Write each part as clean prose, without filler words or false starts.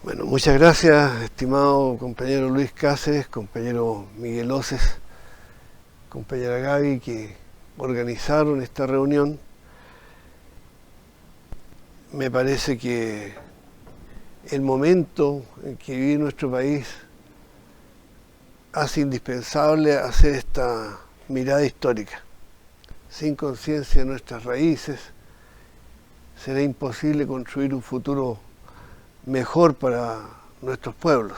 Bueno, muchas gracias, estimado compañero Luis Cáceres, compañero Miguel Oces, compañera Gaby, que organizaron esta reunión. Me parece que el momento en que vive nuestro país hace indispensable hacer esta mirada histórica. Sin conciencia de nuestras raíces, será imposible construir un futuro mejor para nuestros pueblos.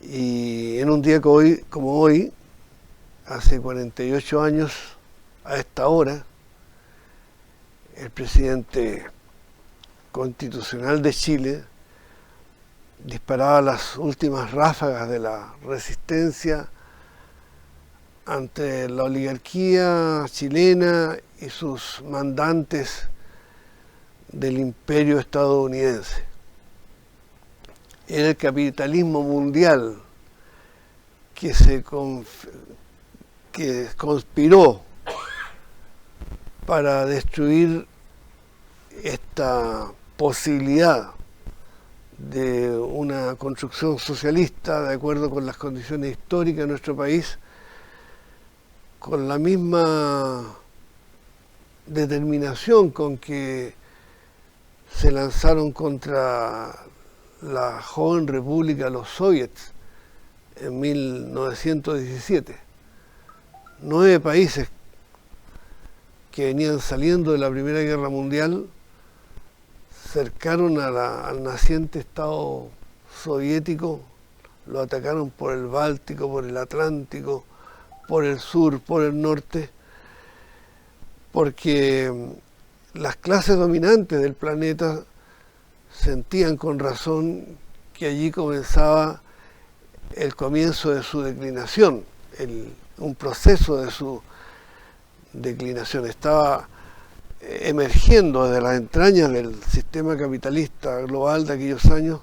Y en un día como hoy, hace 48 años, a esta hora, el presidente constitucional de Chile disparaba las últimas ráfagas de la resistencia ante la oligarquía chilena y sus mandantes del imperio estadounidense. Era el capitalismo mundial que conspiró para destruir esta posibilidad de una construcción socialista de acuerdo con las condiciones históricas de nuestro país, con la misma determinación con que se lanzaron contra la joven república los soviets en 1917. 9 países que venían saliendo de la Primera Guerra Mundial cercaron al naciente Estado soviético, lo atacaron por el Báltico, por el Atlántico, por el sur, por el norte, porque las clases dominantes del planeta sentían con razón que allí comenzaba el comienzo de su declinación, un proceso de su declinación. Estaba emergiendo desde las entrañas del sistema capitalista global de aquellos años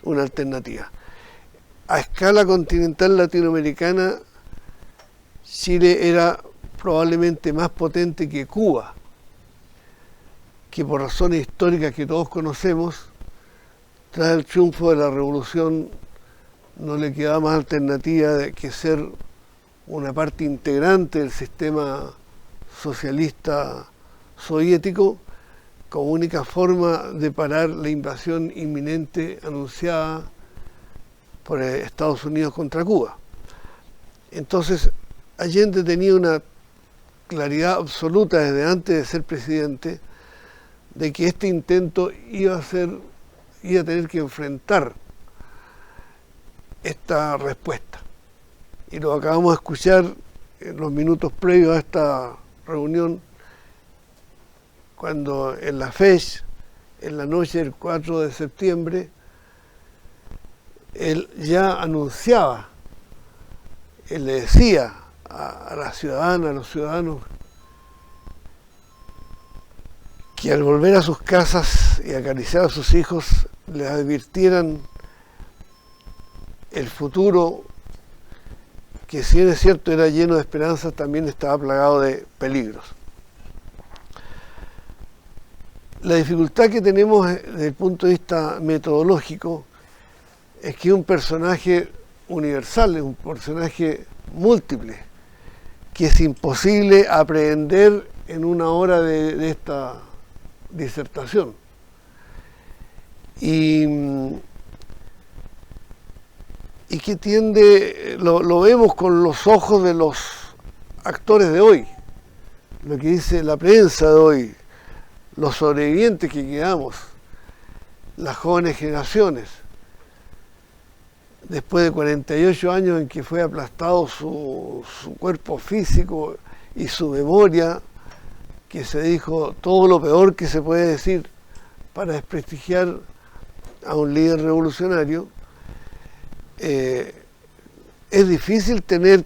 una alternativa. A escala continental latinoamericana, Chile era probablemente más potente que Cuba, que por razones históricas que todos conocemos, tras el triunfo de la revolución no le quedaba más alternativa que ser una parte integrante del sistema socialista soviético como única forma de parar la invasión inminente anunciada por Estados Unidos contra Cuba. Entonces, Allende tenía una claridad absoluta desde antes de ser presidente de que este intento iba a tener que enfrentar esta respuesta. Y lo acabamos de escuchar en los minutos previos a esta reunión, cuando en la FECH, en la noche del 4 de septiembre, él ya anunciaba, él le decía a las ciudadanas, a los ciudadanos, que al volver a sus casas y acariciar a sus hijos, les advirtieran el futuro, que si bien es cierto era lleno de esperanzas, también estaba plagado de peligros. La dificultad que tenemos desde el punto de vista metodológico es que es un personaje universal, es un personaje múltiple, que es imposible aprehender en una hora de esta disertación. Y que tiende, lo vemos con los ojos de los actores de hoy, lo que dice la prensa de hoy, los sobrevivientes que quedamos, las jóvenes generaciones, después de 48 años en que fue aplastado su cuerpo físico y su memoria, que se dijo todo lo peor que se puede decir para desprestigiar a un líder revolucionario. Es difícil tener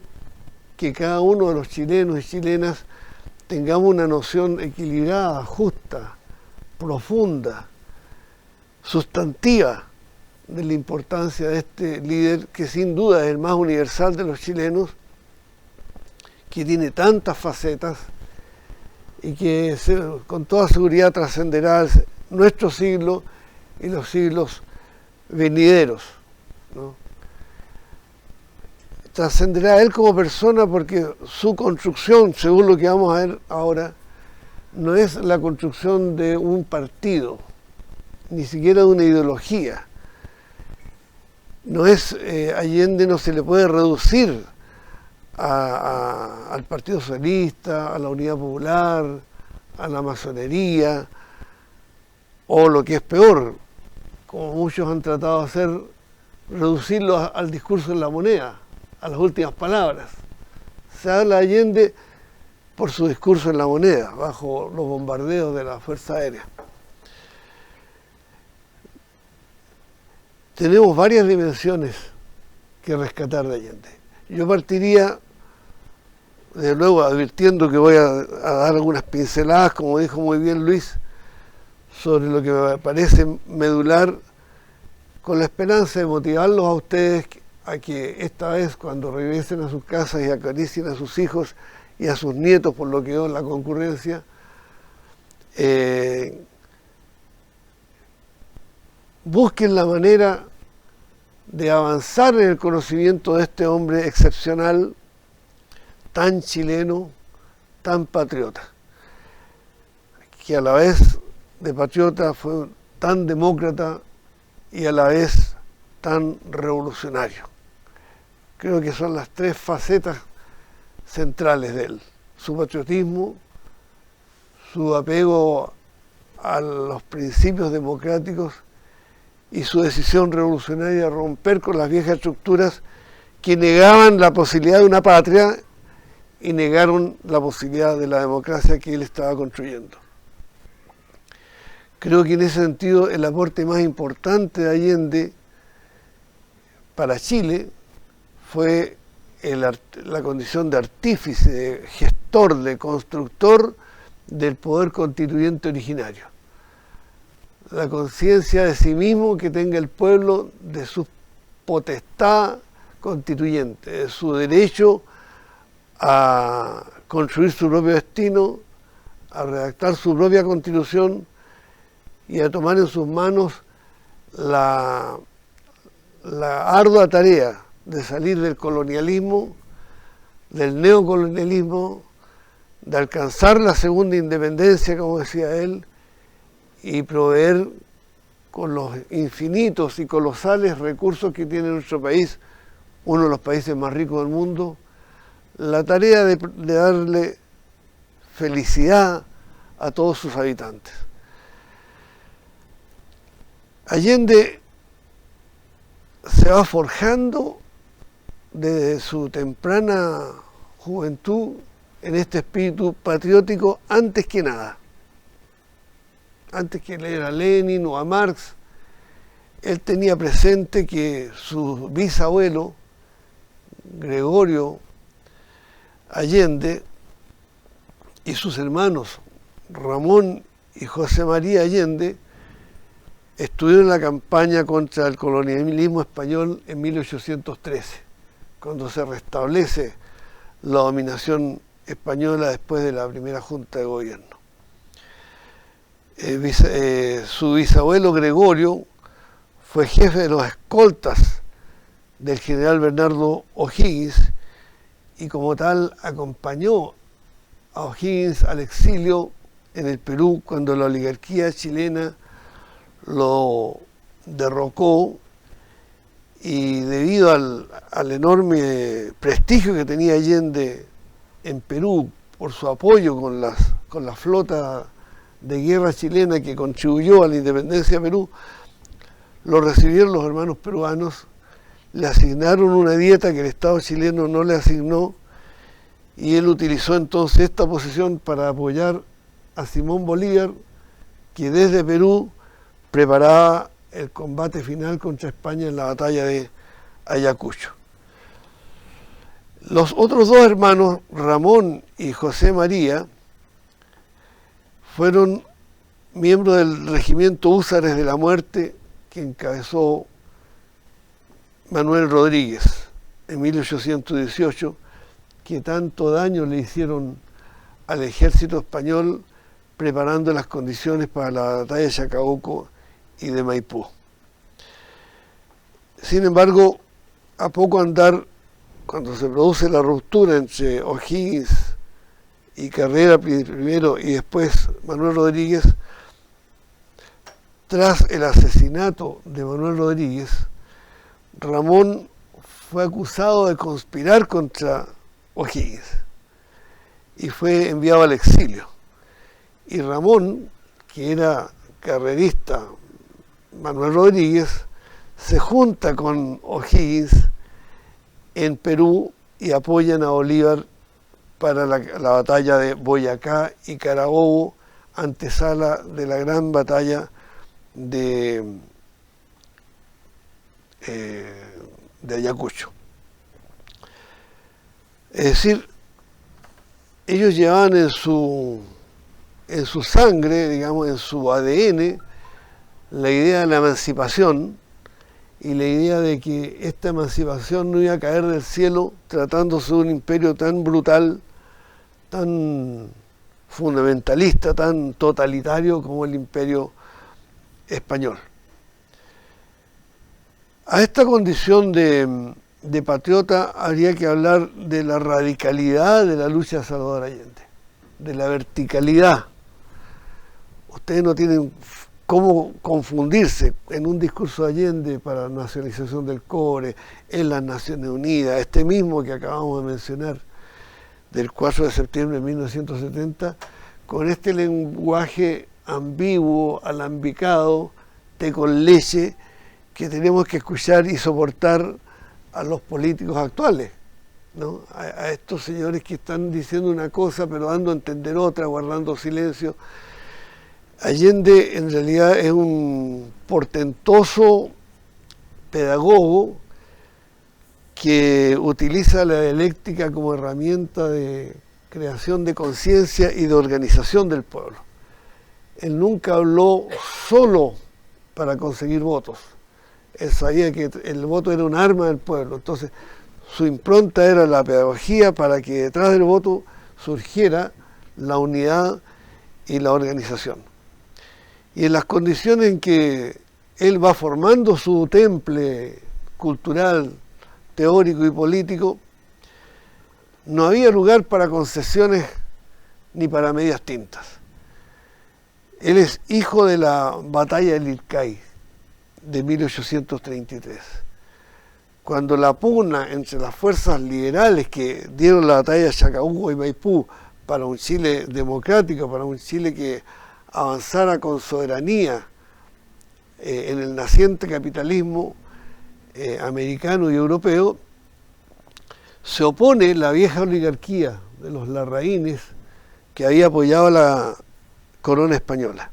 que cada uno de los chilenos y chilenas tengamos una noción equilibrada, justa, profunda, sustantiva de la importancia de este líder, que sin duda es el más universal de los chilenos, que tiene tantas facetas y que con toda seguridad trascenderá nuestro siglo y los siglos venideros, ¿no? Trascenderá él como persona porque su construcción, según lo que vamos a ver ahora, no es la construcción de un partido, ni siquiera de una ideología. No es, Allende no se le puede reducir al Partido Socialista, a la Unidad Popular, a la masonería, o lo que es peor, como muchos han tratado de hacer, reducirlo al discurso en la moneda, a las últimas palabras. Se habla de Allende por su discurso en la moneda, bajo los bombardeos de la Fuerza Aérea. Tenemos varias dimensiones que rescatar de Allende. Yo partiría, de luego, advirtiendo que voy a dar algunas pinceladas, como dijo muy bien Luis, sobre lo que me parece medular, con la esperanza de motivarlos a ustedes a que esta vez, cuando regresen a sus casas y acaricien a sus hijos y a sus nietos, por lo que veo en la concurrencia, busquen la manera de avanzar en el conocimiento de este hombre excepcional, tan chileno, tan patriota, que a la vez de patriota fue tan demócrata y a la vez tan revolucionario. Creo que son las tres facetas centrales de él: su patriotismo, su apego a los principios democráticos y su decisión revolucionaria de romper con las viejas estructuras que negaban la posibilidad de una patria y negaron la posibilidad de la democracia que él estaba construyendo. Creo que en ese sentido el aporte más importante de Allende para Chile fue la condición de artífice, de gestor, de constructor del poder constituyente originario. La conciencia de sí mismo que tenga el pueblo, de su potestad constituyente, de su derecho a construir su propio destino, a redactar su propia constitución y a tomar en sus manos la ardua tarea de salir del colonialismo, del neocolonialismo, de alcanzar la segunda independencia, como decía él, y proveer con los infinitos y colosales recursos que tiene nuestro país, uno de los países más ricos del mundo, la tarea de darle felicidad a todos sus habitantes. Allende se va forjando desde su temprana juventud en este espíritu patriótico antes que nada. Antes que leer a Lenin o a Marx, él tenía presente que su bisabuelo, Gregorio Allende, y sus hermanos Ramón y José María Allende estuvieron en la campaña contra el colonialismo español en 1813, cuando se restablece la dominación española después de la primera Junta de Gobierno. Su bisabuelo Gregorio fue jefe de los escoltas del general Bernardo O'Higgins y como tal acompañó a O'Higgins al exilio en el Perú cuando la oligarquía chilena lo derrocó, y debido al enorme prestigio que tenía Allende en Perú por su apoyo con la flota de guerra chilena que contribuyó a la independencia de Perú, lo recibieron los hermanos peruanos, le asignaron una dieta que el Estado chileno no le asignó, y él utilizó entonces esta posición para apoyar a Simón Bolívar, que desde Perú preparaba el combate final contra España en la batalla de Ayacucho. Los otros dos hermanos, Ramón y José María, fueron miembros del regimiento Húsares de la Muerte que encabezó Manuel Rodríguez en 1818, que tanto daño le hicieron al ejército español preparando las condiciones para la batalla de Chacabuco y de Maipú. Sin embargo, a poco andar, cuando se produce la ruptura entre O'Higgins y Carrera primero y después Manuel Rodríguez, tras el asesinato de Manuel Rodríguez, Ramón fue acusado de conspirar contra O'Higgins y fue enviado al exilio. Y Ramón, que era carrerista, Manuel Rodríguez, se junta con O'Higgins en Perú y apoyan a Bolívar para la batalla de Boyacá y Carabobo, antesala de la gran batalla de Ayacucho. Es decir, ellos llevaban en su sangre, digamos, en su ADN, la idea de la emancipación y la idea de que esta emancipación no iba a caer del cielo tratándose de un imperio tan brutal, tan fundamentalista, tan totalitario como el imperio español. A esta condición de patriota habría que hablar de la radicalidad de la lucha de Salvador Allende, de la verticalidad. Ustedes no tienen cómo confundirse en un discurso de Allende para la nacionalización del cobre, en las Naciones Unidas, este mismo que acabamos de mencionar, del 4 de septiembre de 1970, con este lenguaje ambiguo, alambicado, té con leche, que tenemos que escuchar y soportar a los políticos actuales, ¿no? A estos señores que están diciendo una cosa pero dando a entender otra, guardando silencio. Allende en realidad es un portentoso pedagogo que utiliza la dialéctica como herramienta de creación de conciencia y de organización del pueblo. Él nunca habló solo para conseguir votos. Él sabía que el voto era un arma del pueblo, entonces su impronta era la pedagogía para que detrás del voto surgiera la unidad y la organización. Y en las condiciones en que él va formando su temple cultural, teórico y político, no había lugar para concesiones ni para medias tintas. Él es hijo de la batalla del Lircay de 1833, cuando la pugna entre las fuerzas liberales que dieron la batalla de Chacabuco y Maipú para un Chile democrático, para un Chile que avanzara con soberanía en el naciente capitalismo americano y europeo, se opone la vieja oligarquía de los larraínes que había apoyado a la corona española.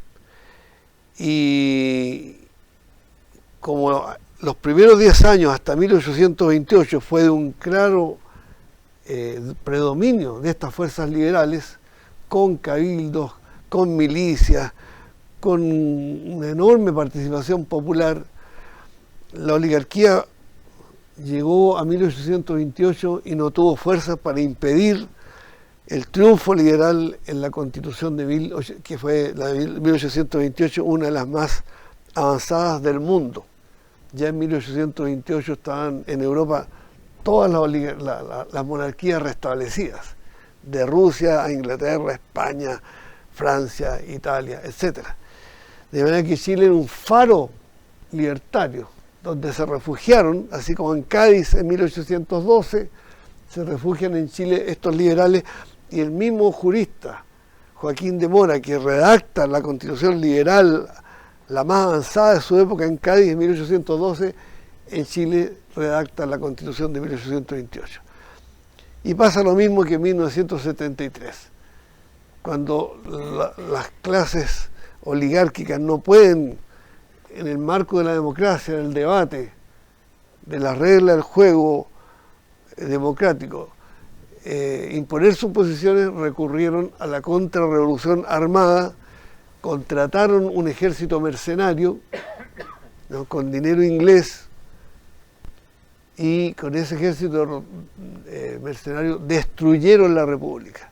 Y como los primeros 10 años hasta 1828 fue de un claro predominio de estas fuerzas liberales, con cabildos, con milicias, con una enorme participación popular, la oligarquía llegó a 1828 y no tuvo fuerzas para impedir el triunfo liberal en la Constitución que fue la de 1828, una de las más avanzadas del mundo. Ya en 1828 estaban en Europa todas las monarquías restablecidas, de Rusia a Inglaterra, España, Francia, Italia, etc. De manera que Chile era un faro libertario, donde se refugiaron, así como en Cádiz en 1812, se refugian en Chile estos liberales, y el mismo jurista, Joaquín de Mora, que redacta la Constitución liberal, la más avanzada de su época en Cádiz en 1812, en Chile redacta la Constitución de 1828. Y pasa lo mismo que en 1973, cuando las clases oligárquicas no pueden, en el marco de la democracia, del debate, de las reglas del juego democrático, imponer sus posiciones, recurrieron a la contrarrevolución armada, contrataron un ejército mercenario, ¿no?, con dinero inglés, y con ese ejército mercenario destruyeron la República.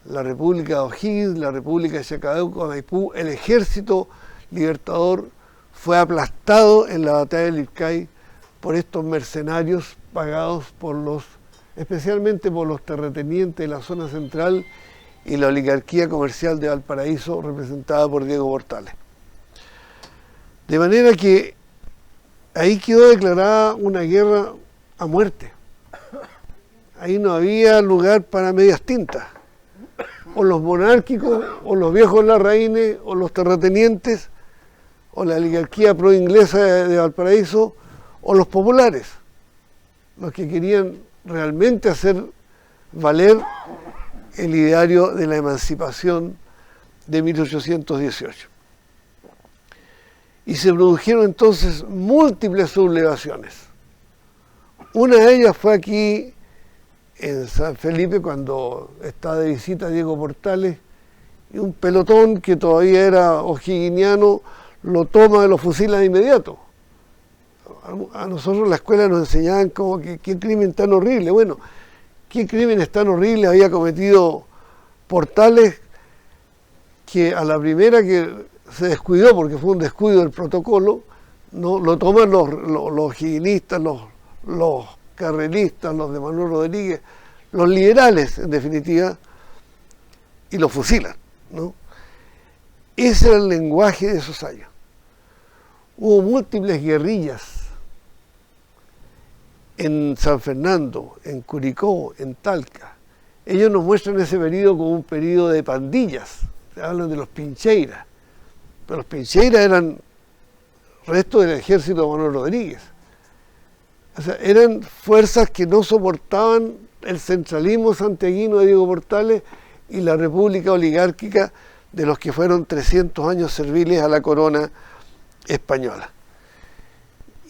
La República de O'Higgins, la República de Chacabuco, Maipú, el ejército libertador fue aplastado en la batalla del Lircay por estos mercenarios pagados especialmente por los terratenientes de la zona central y la oligarquía comercial de Valparaíso, representada por Diego Portales. De manera que ahí quedó declarada una guerra a muerte. Ahí no había lugar para medias tintas. O los monárquicos, o los viejos larraínes, o los terratenientes, o la oligarquía pro-inglesa de Valparaíso, o los populares, los que querían realmente hacer valer el ideario de la emancipación de 1818. Y se produjeron entonces múltiples sublevaciones. Una de ellas fue aquí en San Felipe, cuando está de visita Diego Portales, y un pelotón que todavía era o'higginiano lo toma y lo fusila de inmediato. A nosotros en la escuela nos enseñaban como que qué crimen tan horrible. Bueno, qué crímenes tan horribles había cometido Portales, que a la primera que se descuidó, porque fue un descuido del protocolo, ¿no? Lo toman los higuinistas, los carrelistas, los de Manuel Rodríguez, los liberales en definitiva, y lo fusilan, ¿no? Ese era el lenguaje de esos años. Hubo múltiples guerrillas en San Fernando, en Curicó, en Talca. Ellos nos muestran ese periodo como un periodo de pandillas. Se hablan de los pincheiras, pero los pincheiras eran resto del ejército de Manuel Rodríguez. O sea, eran fuerzas que no soportaban el centralismo santiaguino de Diego Portales y la república oligárquica de los que fueron 300 años serviles a la corona española.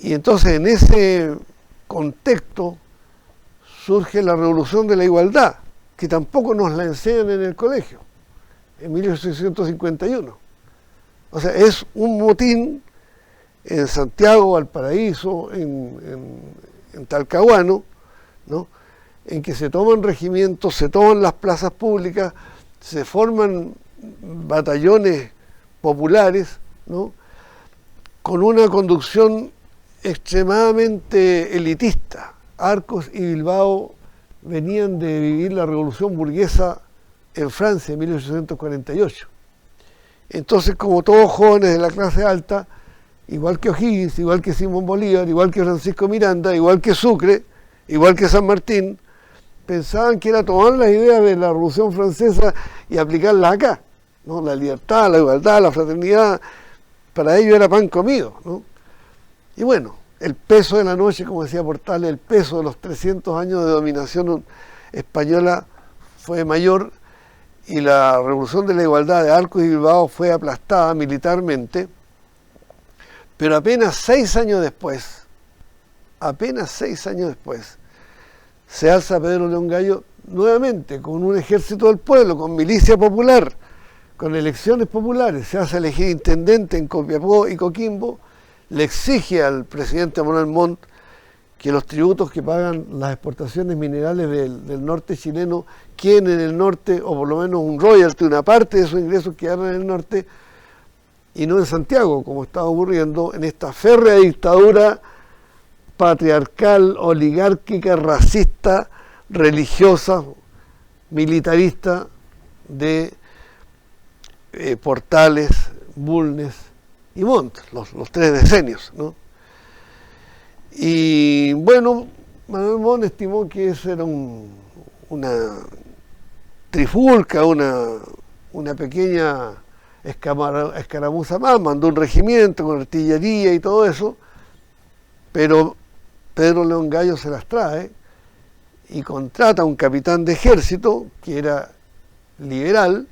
Y entonces en ese contexto surge la revolución de la igualdad, que tampoco nos la enseñan en el colegio, en 1851. O sea, es un motín en Santiago, Valparaíso, en Talcahuano, ¿no? En que se toman regimientos, se toman las plazas públicas, se forman batallones populares, ¿no? Con una conducción extremadamente elitista. Arcos y Bilbao venían de vivir la revolución burguesa en Francia en 1848. Entonces, como todos jóvenes de la clase alta, igual que O'Higgins, igual que Simón Bolívar, igual que Francisco Miranda, igual que Sucre, igual que San Martín, pensaban que era tomar las ideas de la Revolución Francesa y aplicarlas acá, ¿no? La libertad, la igualdad, la fraternidad, para ellos era pan comido, ¿no? Y bueno, el peso de la noche, como decía Portales, el peso de los 300 años de dominación española fue mayor, y la revolución de la igualdad de Arcos y Bilbao fue aplastada militarmente, pero apenas 6 años después, se alza Pedro León Gallo nuevamente con un ejército del pueblo, con milicia popular, con elecciones populares, se hace elegir intendente en Copiapó y Coquimbo, le exige al presidente Manuel Montt que los tributos que pagan las exportaciones minerales del norte chileno queden en el norte, o por lo menos un royalty, una parte de esos ingresos quedaran en el norte, y no en Santiago, como estaba ocurriendo en esta férrea dictadura patriarcal, oligárquica, racista, religiosa, militarista de Portales, Bulnes y Montt, los 3 decenios, ¿no? Y bueno, Manuel Montt estimó que eso era una trifulca, una pequeña escaramuza más, mandó un regimiento con artillería y todo eso, pero Pedro León Gallo se las trae y contrata a un capitán de ejército que era liberal,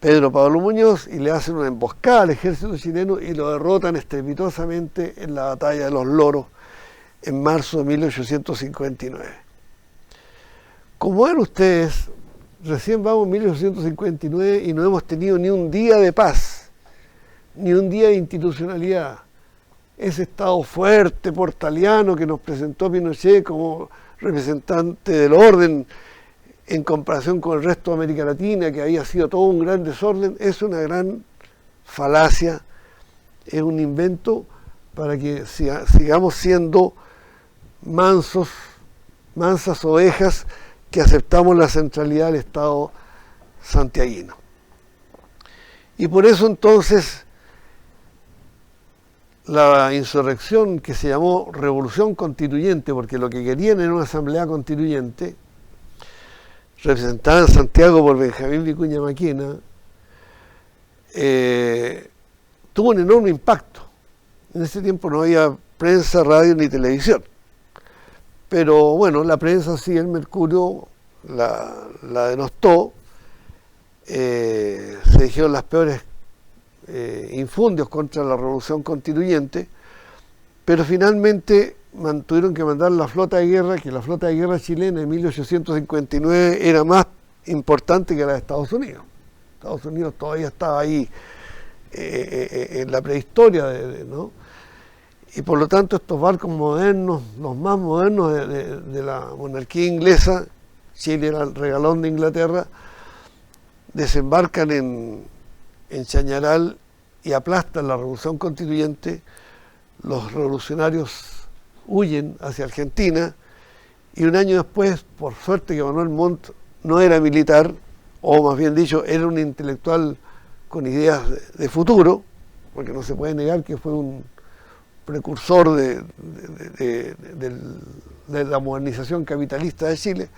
Pedro Pablo Muñoz, y le hacen una emboscada al ejército chileno y lo derrotan estrepitosamente en la batalla de los Loros en marzo de 1859. Como ven ustedes, recién vamos en 1859 y no hemos tenido ni un día de paz, ni un día de institucionalidad. Ese Estado fuerte, portaliano, que nos presentó Pinochet como representante del orden en comparación con el resto de América Latina, que había sido todo un gran desorden, es una gran falacia, es un invento para que sigamos siendo mansas ovejas que aceptamos la centralidad del Estado santiaguino. Y por eso entonces la insurrección, que se llamó Revolución Constituyente, porque lo que querían era una asamblea constituyente, representada en Santiago por Benjamín Vicuña Maquena, tuvo un enorme impacto. En ese tiempo no había prensa, radio ni televisión. Pero bueno, la prensa sí, el Mercurio la denostó, se dijeron las peores infundios contra la Revolución Constituyente, pero finalmente tuvieron que mandar la flota de guerra, que la flota de guerra chilena en 1859 era más importante que la de Estados Unidos. Estados Unidos todavía estaba ahí en la prehistoria, ¿no? Y por lo tanto estos barcos modernos, los más modernos de la monarquía inglesa, Chile era el regalón de Inglaterra, desembarcan en Chañaral y aplastan la Revolución Constituyente. Los revolucionarios huyen hacia Argentina y un año después, por suerte que Manuel Montt no era militar, o más bien dicho, era un intelectual con ideas de futuro, porque no se puede negar que fue un precursor de la modernización capitalista de Chile.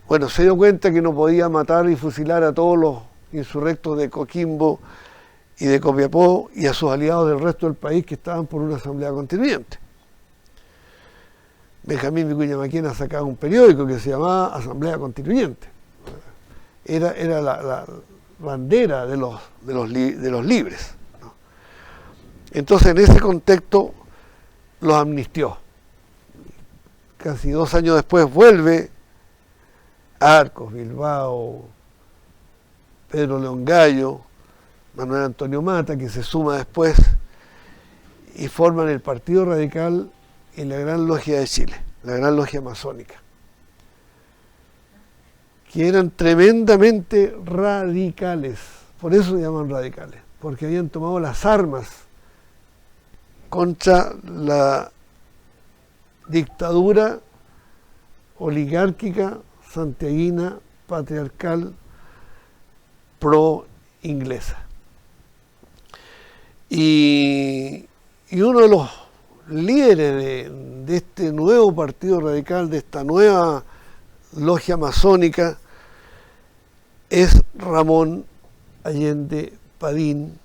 Bueno, se dio cuenta que no podía matar y fusilar a todos los insurrectos de Coquimbo y de Copiapó y a sus aliados del resto del país que estaban por una asamblea constituyente. Benjamín Vicuña Maquena sacaba un periódico que se llamaba Asamblea Constituyente. Era la bandera de los libres, ¿no? Entonces, en ese contexto, los amnistió. Casi 2 años después vuelve Arcos, Bilbao, Pedro León Gallo, Manuel Antonio Mata, que se suma después, y forman el Partido Radical y la Gran Logia de Chile, la Gran Logia Masónica, que eran tremendamente radicales. Por eso se llaman radicales, porque habían tomado las armas contra la dictadura oligárquica, santiaguina, patriarcal, pro-inglesa. Y uno de los líderes de este nuevo partido radical, de esta nueva logia masónica, es Ramón Allende Padín,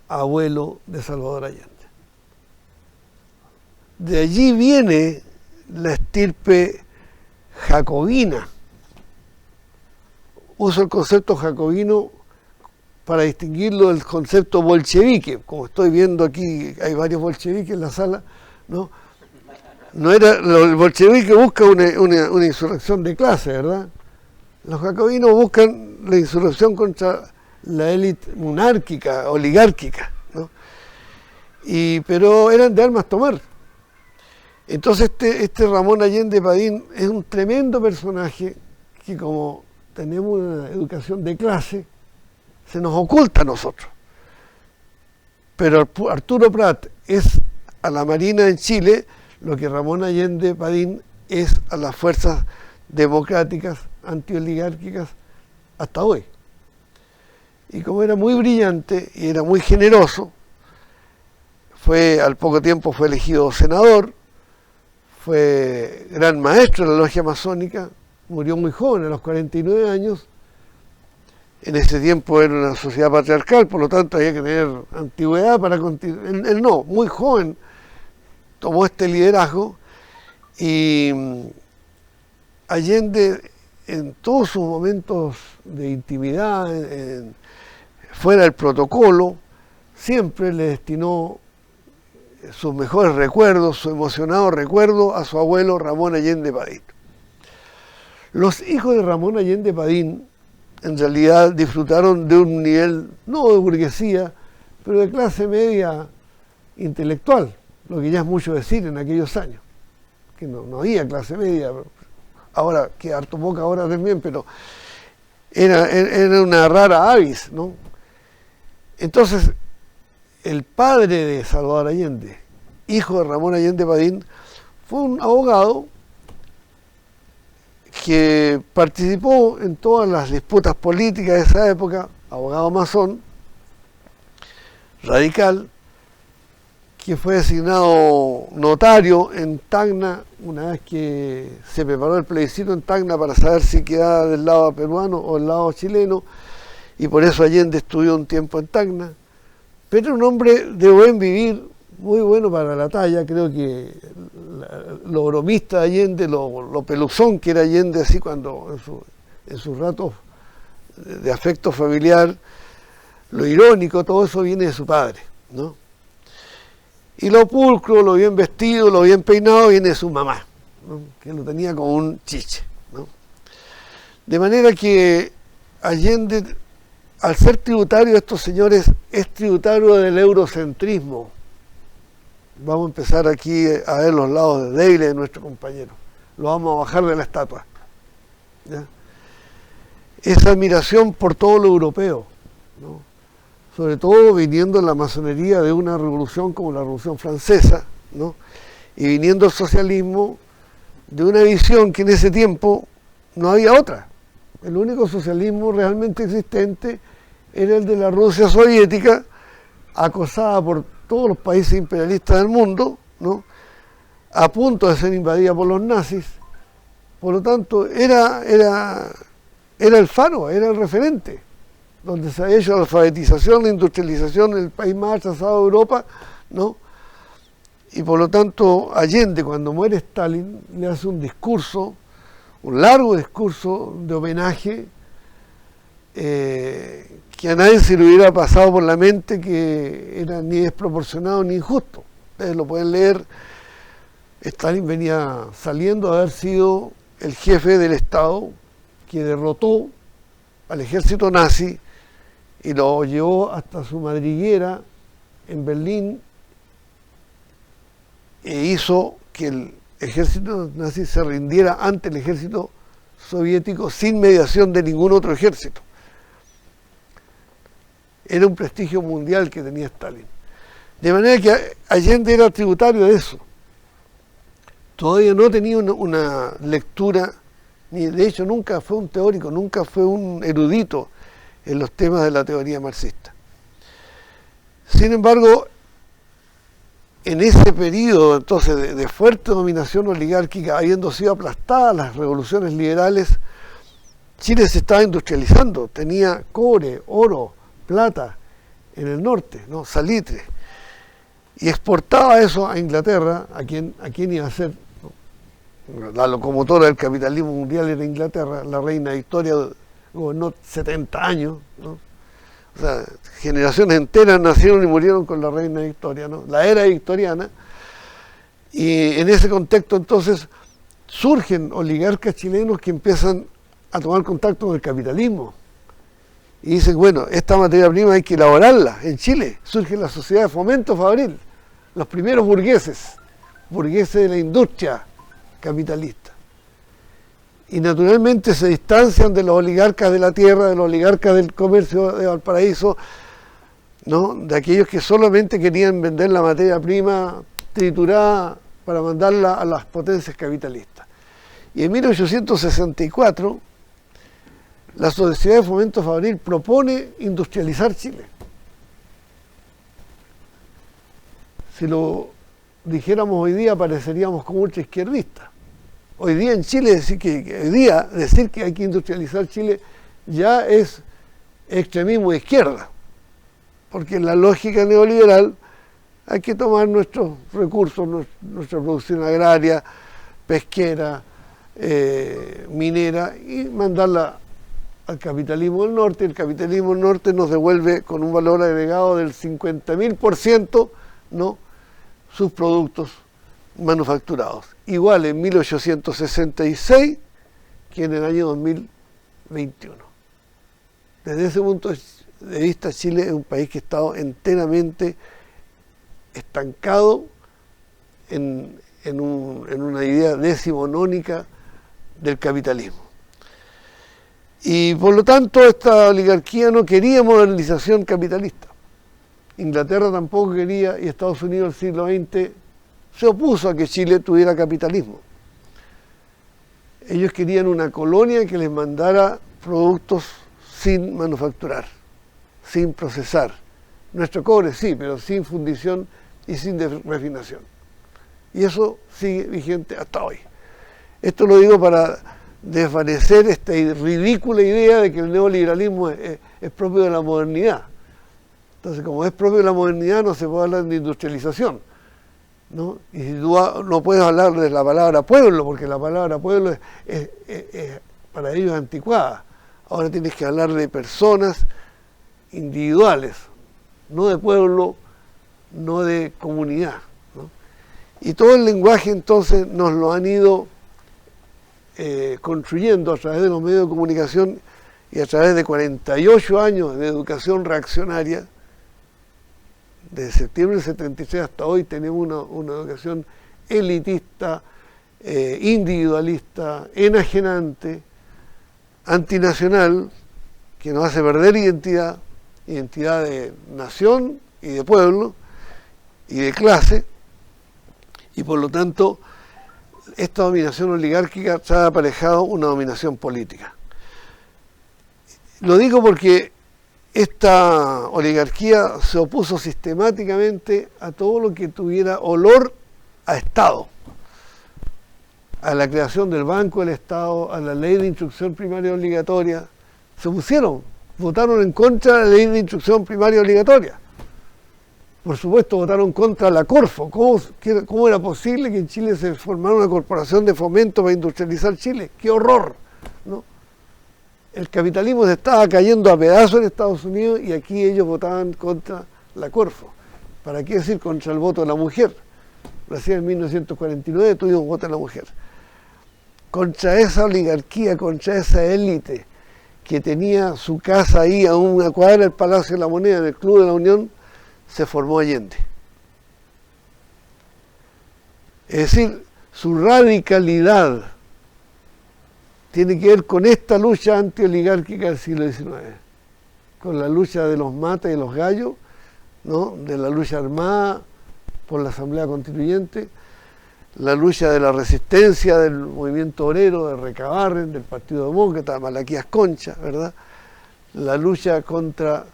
abuelo de Salvador Allende. De allí viene la estirpe jacobina. Uso el concepto jacobino para distinguirlo del concepto bolchevique. Como estoy viendo aquí, hay varios bolcheviques en la sala, ¿no? No era, el bolchevique busca una insurrección de clase, ¿verdad? Los jacobinos buscan la insurrección contra la élite monárquica, oligárquica, ¿no? Pero eran de armas tomar. Entonces este Ramón Allende Padín es un tremendo personaje que, como tenemos una educación de clase, se nos oculta a nosotros. Pero Arturo Prat es a la Marina en Chile lo que Ramón Allende Padín es a las fuerzas democráticas, antioligárquicas, hasta hoy. Y como era muy brillante y era muy generoso, al poco tiempo fue elegido senador, fue gran maestro de la logia masónica, murió muy joven, a los 49 años. En ese tiempo era una sociedad patriarcal, por lo tanto había que tener antigüedad para continuar. Él no, muy joven, tomó este liderazgo y Allende, en todos sus momentos de intimidad, fuera del protocolo, siempre le destinó sus mejores recuerdos, su emocionado recuerdo a su abuelo Ramón Allende Padín. Los hijos de Ramón Allende Padín en realidad disfrutaron de un nivel, no de burguesía, pero de clase media intelectual, lo que ya es mucho decir en aquellos años, que no había clase media, ahora que harto poca ahora también, pero era una rara avis, ¿no? Entonces, el padre de Salvador Allende, hijo de Ramón Allende Padín, fue un abogado que participó en todas las disputas políticas de esa época, abogado masón, radical, que fue designado notario en Tacna una vez que se preparó el plebiscito en Tacna para saber si quedaba del lado peruano o del lado chileno, y por eso Allende estudió un tiempo en Tacna. Pero era un hombre de buen vivir, muy bueno para la talla. Creo que lo bromista de Allende, lo peluzón que era Allende, así cuando en sus ratos de afecto familiar, lo irónico, todo eso viene de su padre, ¿no? Y lo pulcro, lo bien vestido, lo bien peinado, viene de su mamá, ¿no? Que lo tenía como un chiche, ¿no? De manera que Allende, al ser tributario de estos señores, es tributario del eurocentrismo. Vamos a empezar aquí a ver los lados débiles de nuestro compañero. Lo vamos a bajar de la estatua, ¿ya? Esa admiración por todo lo europeo, ¿no? Sobre todo viniendo en la masonería de una revolución como la Revolución Francesa, ¿no? Y viniendo el socialismo de una visión que en ese tiempo no había otra. El único socialismo realmente existente era el de la Rusia soviética, acosada por todos los países imperialistas del mundo, ¿no? A punto de ser invadida por los nazis. Por lo tanto, era el faro, era el referente, donde se ha hecho la alfabetización, la industrialización, el país más atrasado de Europa, ¿no? Y por lo tanto, Allende, cuando muere Stalin, le hace un discurso, un largo discurso de homenaje, que a nadie se le hubiera pasado por la mente que era ni desproporcionado ni injusto. Ustedes lo pueden leer. Stalin venía saliendo de haber sido el jefe del Estado que derrotó al ejército nazi y lo llevó hasta su madriguera en Berlín e hizo que el ejército nazi se rindiera ante el ejército soviético sin mediación de ningún otro ejército. Era un prestigio mundial que tenía Stalin. De manera que Allende era tributario de eso. Todavía no tenía una lectura, ni de hecho nunca fue un teórico, nunca fue un erudito en los temas de la teoría marxista. Sin embargo, en ese periodo entonces de fuerte dominación oligárquica, habiendo sido aplastadas las revoluciones liberales, Chile se estaba industrializando, tenía cobre, oro, plata en el norte, ¿no? Salitre, y exportaba eso a Inglaterra, a quien iba a ser, ¿no? La locomotora del capitalismo mundial era Inglaterra. La reina Victoria gobernó 70 años, ¿no? O sea, generaciones enteras nacieron y murieron con la reina Victoria, ¿no? La era victoriana. Y en ese contexto entonces surgen oligarcas chilenos que empiezan a tomar contacto con el capitalismo y dicen, bueno, esta materia prima hay que elaborarla en Chile. Surge la Sociedad de Fomento Fabril, los primeros burgueses de la industria capitalista. Y naturalmente se distancian de los oligarcas de la tierra, de los oligarcas del comercio de Valparaíso, ¿no? De aquellos que solamente querían vender la materia prima triturada para mandarla a las potencias capitalistas. Y en 1864 la Sociedad de Fomento Fabril propone industrializar Chile. Si lo dijéramos hoy día, pareceríamos como ultraizquierdistas. Hoy día en Chile decir que hay que industrializar Chile ya es extremismo de izquierda, porque en la lógica neoliberal hay que tomar nuestros recursos, nuestra producción agraria, pesquera, minera, y mandarla al capitalismo del norte. El capitalismo del norte nos devuelve con un valor agregado del 50.000%, ¿no?, sus productos manufacturados. Igual en 1866 que en el año 2021. Desde ese punto de vista, Chile es un país que ha estado enteramente estancado en una idea decimonónica del capitalismo. Y por lo tanto esta oligarquía no quería modernización capitalista. Inglaterra tampoco quería, y Estados Unidos del siglo XX se opuso a que Chile tuviera capitalismo. Ellos querían una colonia que les mandara productos sin manufacturar, sin procesar. Nuestro cobre sí, pero sin fundición y sin refinación. Y eso sigue vigente hasta hoy. Esto lo digo para desvanecer esta ridícula idea de que el neoliberalismo es propio de la modernidad. Entonces, como es propio de la modernidad, no se puede hablar de industrialización, ¿no? Y si tú no puedes hablar de la palabra pueblo, porque la palabra pueblo es para ellos anticuada. Ahora tienes que hablar de personas individuales, no de pueblo, no de comunidad, ¿no? Y todo el lenguaje entonces nos lo han ido construyendo a través de los medios de comunicación y a través de 48 años de educación reaccionaria. Desde septiembre del 73 hasta hoy tenemos una educación elitista, individualista, enajenante, antinacional, que nos hace perder identidad de nación y de pueblo y de clase, y por lo tanto esta dominación oligárquica trae aparejado una dominación política. Lo digo porque esta oligarquía se opuso sistemáticamente a todo lo que tuviera olor a Estado, a la creación del Banco del Estado, a la ley de instrucción primaria obligatoria. Se opusieron, votaron en contra de la ley de instrucción primaria obligatoria. Por supuesto, votaron contra la Corfo. ¿Cómo era posible que en Chile se formara una corporación de fomento para industrializar Chile? ¡Qué horror!, ¿no? El capitalismo se estaba cayendo a pedazos en Estados Unidos y aquí ellos votaban contra la Corfo. ¿Para qué decir contra el voto de la mujer? Recién en 1949 tuvimos voto de la mujer. Contra esa oligarquía, contra esa élite que tenía su casa ahí a una cuadra del Palacio de la Moneda, en el Club de la Unión, se formó Allende. Es decir, su radicalidad tiene que ver con esta lucha antioligárquica del siglo XIX, con la lucha de los matas y los gallos, ¿no? De la lucha armada por la Asamblea Constituyente, la lucha de la resistencia del movimiento obrero, de Recabarren, del Partido Demócrata, de Malaquías Concha, ¿verdad? La lucha contra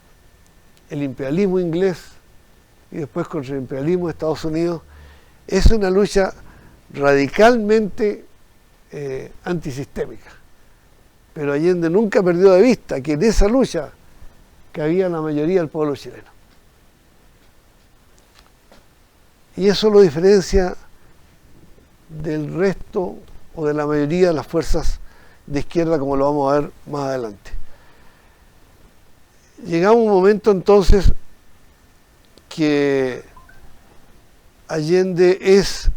el imperialismo inglés y después contra el imperialismo de Estados Unidos. Es una lucha radicalmente antisistémica. Pero Allende nunca perdió de vista que en esa lucha cabía la mayoría del pueblo chileno. Y eso lo diferencia del resto o de la mayoría de las fuerzas de izquierda, como lo vamos a ver más adelante. Llegamos a un momento entonces que Allende es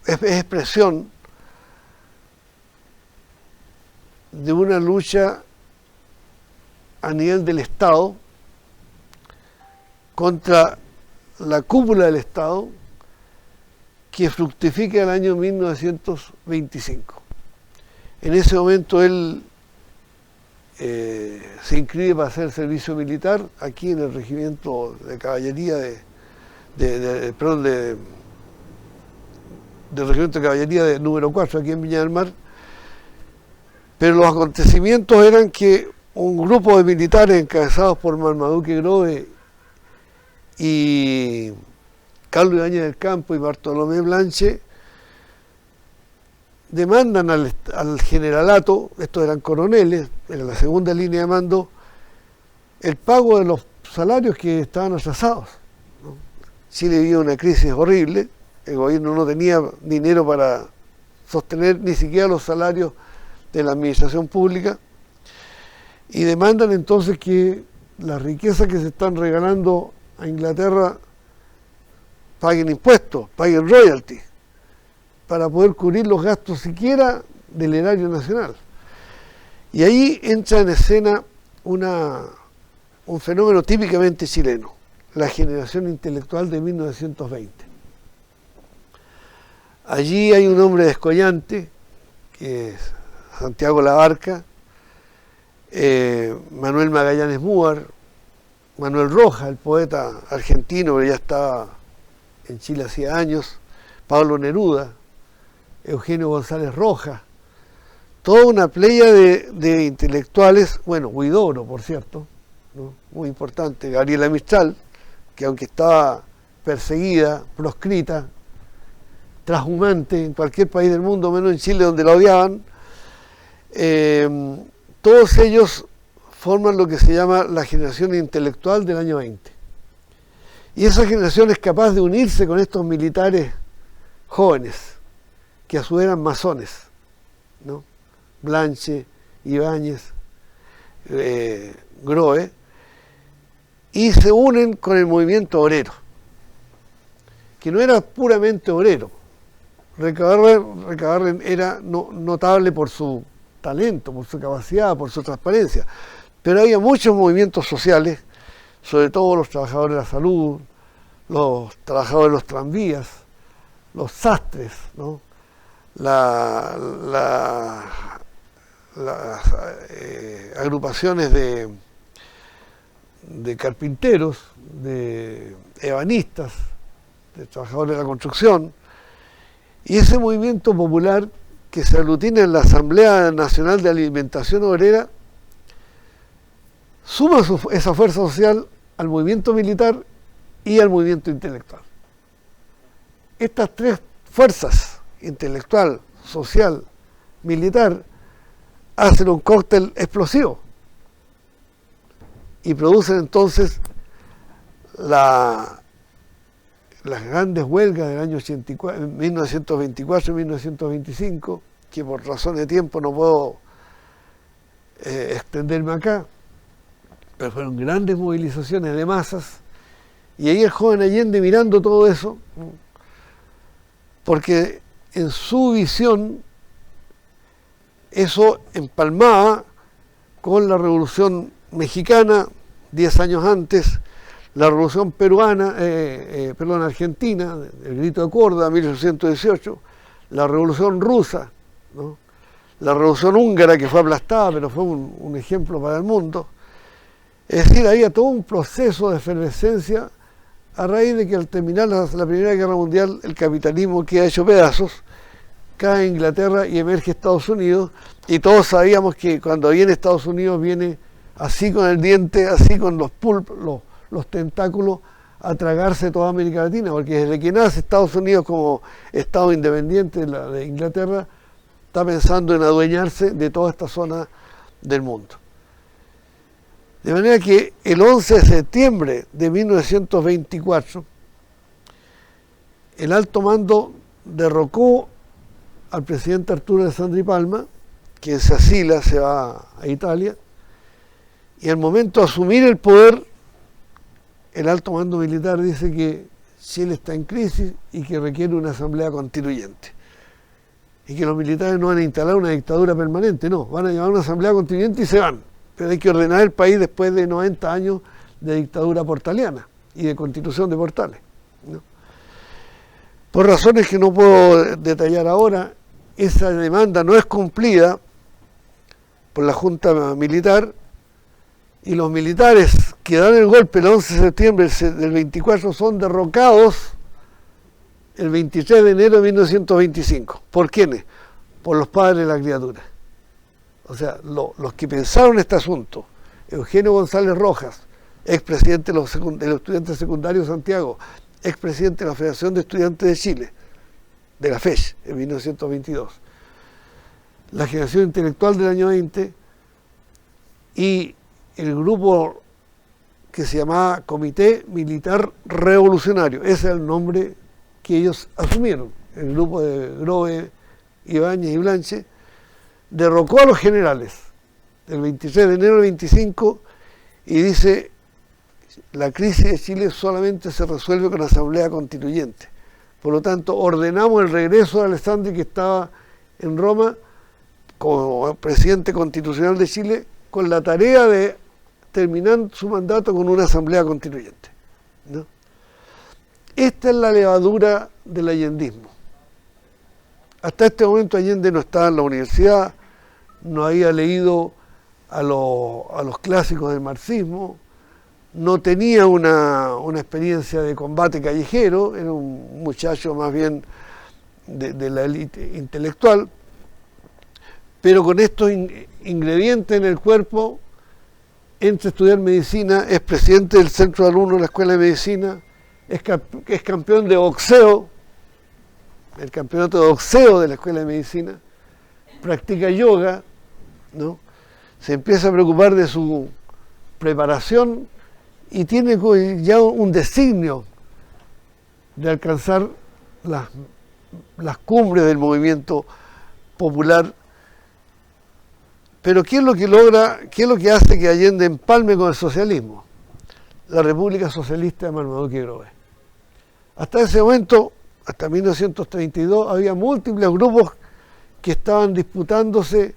expresión de una lucha a nivel del Estado contra la cúpula del Estado que fructifica el año 1925. En ese momento él se inscribe para hacer servicio militar aquí en el regimiento de caballería del regimiento de caballería de número 4 aquí en Viña del Mar. Pero los acontecimientos eran que un grupo de militares encabezados por Marmaduke Grove y Carlos Ibáñez del Campo y Bartolomé Blanche demandan al generalato, estos eran coroneles, era la segunda línea de mando, el pago de los salarios que estaban atrasados, ¿no? Chile vivía una crisis horrible, el gobierno no tenía dinero para sostener ni siquiera los salarios de la administración pública, y demandan entonces que las riquezas que se están regalando a Inglaterra paguen impuestos, paguen royalties, para poder cubrir los gastos siquiera del erario nacional. Y ahí entra en escena un fenómeno típicamente chileno, la generación intelectual de 1920. Allí hay un hombre descollante, que es Santiago Labarca, Manuel Magallanes Múar, Manuel Rojas, el poeta argentino que ya estaba en Chile hacía años, Pablo Neruda, Eugenio González Rojas, toda una playa de intelectuales, bueno, Huidobro, por cierto, ¿no? Muy importante, Gabriela Mistral, que aunque estaba perseguida, proscrita, trashumante en cualquier país del mundo, menos en Chile donde la odiaban, todos ellos forman lo que se llama la generación intelectual del año 20. Y esa generación es capaz de unirse con estos militares jóvenes, que a su vez eran masones, ¿no? Blanche, Ibáñez, Grohe, y se unen con el movimiento obrero, que no era puramente obrero. Recabarren era notable por su talento, por su capacidad, por su transparencia, pero había muchos movimientos sociales, sobre todo los trabajadores de la salud, los trabajadores de los tranvías, los sastres, ¿no? Las agrupaciones de carpinteros, de ebanistas, de trabajadores de la construcción, y ese movimiento popular que se aglutina en la Asamblea Nacional de Alimentación Obrera suma esa fuerza social al movimiento militar y al movimiento intelectual. Estas tres fuerzas, intelectual, social, militar, hacen un cóctel explosivo y producen entonces las grandes huelgas del año 1924 y 1925, que por razón de tiempo no puedo extenderme acá, pero fueron grandes movilizaciones de masas, y ahí el joven Allende mirando todo eso, porque en su visión eso empalmaba con la Revolución Mexicana 10 años antes, la Revolución Peruana, Argentina, el Grito de Córdoba, 1818, la Revolución Rusa, ¿no? La Revolución Húngara, que fue aplastada, pero fue un ejemplo para el mundo. Es decir, había todo un proceso de efervescencia a raíz de que al terminar la Primera Guerra Mundial el capitalismo queda hecho pedazos, cae Inglaterra y emerge Estados Unidos, y todos sabíamos que cuando viene Estados Unidos viene así con el diente, así con los tentáculos, a tragarse toda América Latina, porque desde que nace Estados Unidos como Estado independiente de Inglaterra, está pensando en adueñarse de toda esta zona del mundo. De manera que el 11 de septiembre de 1924, el alto mando derrocó al presidente Arturo Alessandri Palma, que se asila, se va a Italia, y al momento de asumir el poder, el alto mando militar dice que Chile está en crisis y que requiere una asamblea constituyente. Y que los militares no van a instalar una dictadura permanente, no, van a llevar una asamblea constituyente y se van. Pero hay que ordenar el país después de 90 años de dictadura portaliana y de constitución de Portales, ¿no? Por razones que no puedo detallar ahora, esa demanda no es cumplida por la Junta Militar, y los militares que dan el golpe el 11 de septiembre del 24 son derrocados el 23 de enero de 1925. ¿Por quiénes? Por los padres de la criatura. O sea, los que pensaron este asunto, Eugenio González Rojas, expresidente de los estudiantes secundarios de Santiago, expresidente de la Federación de Estudiantes de Chile, de la FECH, en 1922, la generación intelectual del año 20 y el grupo que se llamaba Comité Militar Revolucionario, ese es el nombre que ellos asumieron, el grupo de Grohe, Ibáñez y Blanche, derrocó a los generales el 23 de enero del 25 y dice: la crisis de Chile solamente se resuelve con asamblea constituyente. Por lo tanto, ordenamos el regreso de Alessandri, que estaba en Roma como presidente constitucional de Chile, con la tarea de terminar su mandato con una asamblea constituyente, ¿no? Esta es la levadura del allendismo. Hasta este momento Allende no estaba en la universidad, no había leído a los clásicos del marxismo, no tenía una experiencia de combate callejero, era un muchacho más bien de la élite intelectual, pero con estos ingredientes en el cuerpo, entra a estudiar medicina, es presidente del centro de alumnos de la Escuela de Medicina, es campeón de boxeo, el campeonato de boxeo de la Escuela de Medicina, practica yoga, ¿no? Se empieza a preocupar de su preparación y tiene ya un designio de alcanzar las cumbres del movimiento popular. Pero ¿qué es lo que logra, qué es lo que hace que Allende empalme con el socialismo? La República Socialista de Marmaduke Grove. Hasta ese momento, hasta 1932, había múltiples grupos que estaban disputándose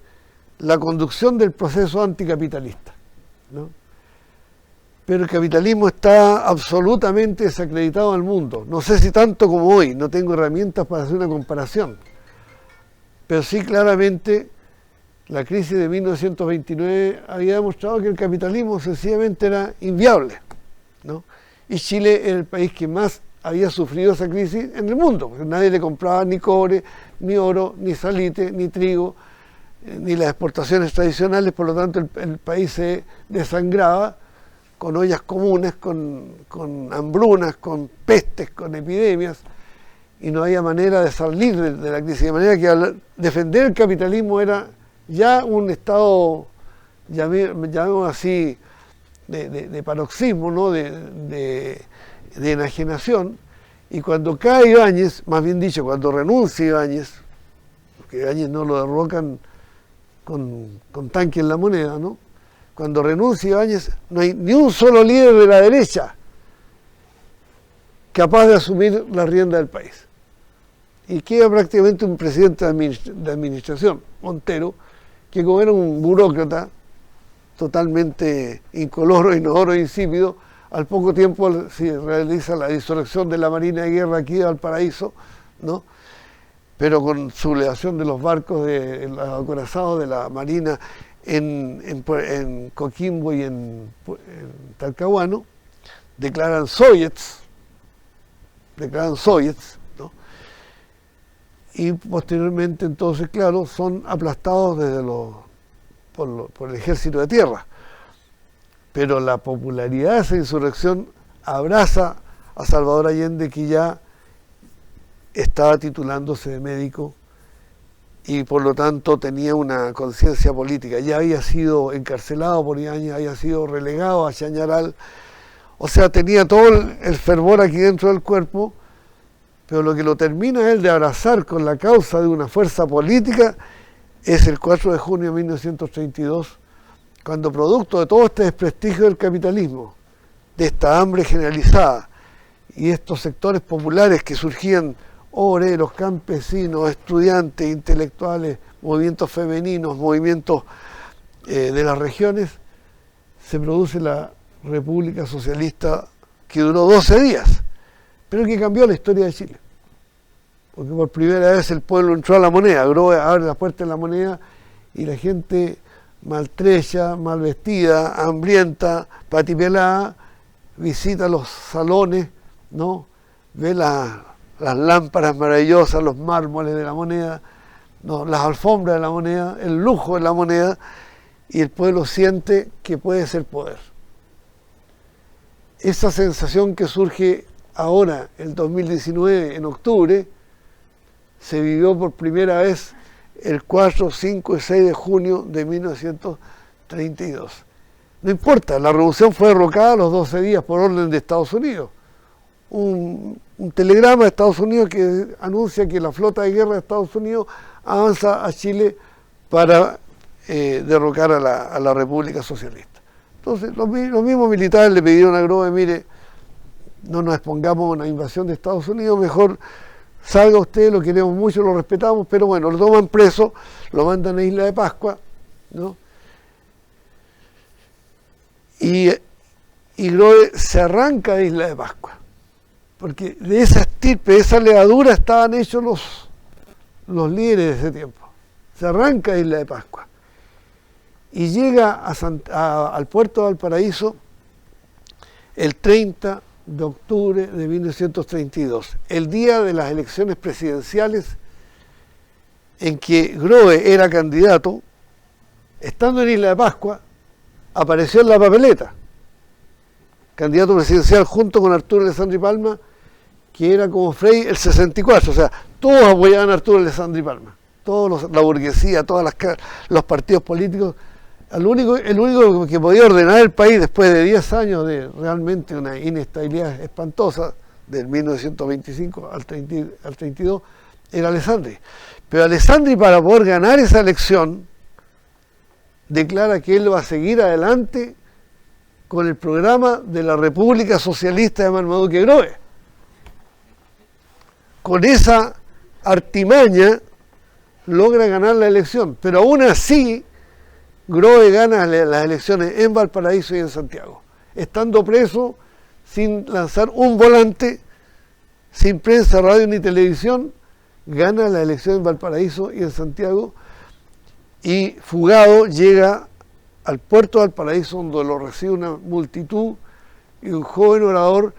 la conducción del proceso anticapitalista, ¿no? Pero el capitalismo está absolutamente desacreditado al mundo. No sé si tanto como hoy, no tengo herramientas para hacer una comparación, pero sí claramente la crisis de 1929 había demostrado que el capitalismo sencillamente era inviable, ¿no? Y Chile era el país que más había sufrido esa crisis en el mundo, porque nadie le compraba ni cobre, ni oro, ni salite, ni trigo, ni las exportaciones tradicionales, por lo tanto el país se desangraba con ollas comunes, con hambrunas, con pestes, con epidemias, y no había manera de salir de la crisis, de manera que defender el capitalismo era ya un estado, llamemos así, de paroxismo, ¿no? de enajenación, y cuando cae Ibáñez, más bien dicho, cuando renuncia Ibáñez, porque Ibáñez no lo derrocan con tanque en la moneda, ¿no? Cuando renuncia Ibáñez, no hay ni un solo líder de la derecha capaz de asumir la rienda del país. Y queda prácticamente un presidente de administración, Montero, que como era un burócrata totalmente incoloro, inodoro e insípido, al poco tiempo se realiza la disurrección de la Marina de Guerra aquí de Valparaíso, ¿no? Pero con sublevación de los barcos de los acorazados de la Marina en Coquimbo y en Talcahuano, declaran soviets, ¿no? Y posteriormente entonces, claro, son aplastados por el ejército de tierra. Pero la popularidad de esa insurrección abraza a Salvador Allende, que ya estaba titulándose de médico y por lo tanto tenía una conciencia política. Ya había sido encarcelado por Ibáñez, había sido relegado a Chañaral, o sea, tenía todo el fervor aquí dentro del cuerpo, pero lo que lo termina él de abrazar con la causa de una fuerza política es el 4 de junio de 1932, cuando producto de todo este desprestigio del capitalismo, de esta hambre generalizada y estos sectores populares que surgían, obreros, campesinos, estudiantes, intelectuales, movimientos femeninos, movimientos de las regiones, se produce la República Socialista que duró 12 días, pero que cambió la historia de Chile. Porque por primera vez el pueblo entró a la moneda, Grove abre las puertas de la moneda y la gente maltrecha, mal vestida, hambrienta, patipelada, visita los salones, ¿no? Ve las lámparas maravillosas, los mármoles de la moneda, ¿no? Las alfombras de la moneda, el lujo de la moneda, y el pueblo siente que puede ser poder. Esa sensación que surge ahora, el 2019, en octubre, se vivió por primera vez el 4, 5 y 6 de junio de 1932. No importa, la revolución fue derrocada a los 12 días por orden de Estados Unidos. Un telegrama de Estados Unidos que anuncia que la flota de guerra de Estados Unidos avanza a Chile para derrocar a la República Socialista. Entonces, los mismos militares le pidieron a Grove, mire, no nos expongamos a una invasión de Estados Unidos, mejor salga usted, lo queremos mucho, lo respetamos, pero bueno, lo toman preso, lo mandan a Isla de Pascua, ¿no? Y Grove se arranca de Isla de Pascua, porque de esa estirpe, de esa levadura estaban hechos los líderes de ese tiempo. Se arranca de Isla de Pascua. y llega al puerto de Valparaíso el 30 de octubre de 1932, el día de las elecciones presidenciales en que Grohe era candidato. Estando en Isla de Pascua, apareció en la papeleta, candidato presidencial junto con Arturo Alessandri Palma, que era como Frei el 64, o sea, todos apoyaban a Arturo Alessandri Palma, la burguesía, todos los partidos políticos. El único que podía ordenar el país después de 10 años de realmente una inestabilidad espantosa, del 1925 al 32, era Alessandri. Pero Alessandri, para poder ganar esa elección, declara que él va a seguir adelante con el programa de la República Socialista de Marmaduke Grohe. Con esa artimaña logra ganar la elección, pero aún así Grohe gana las elecciones en Valparaíso y en Santiago, estando preso, sin lanzar un volante, sin prensa, radio ni televisión. Gana la elección en Valparaíso y en Santiago, y fugado llega al puerto de Valparaíso, donde lo recibe una multitud y un joven orador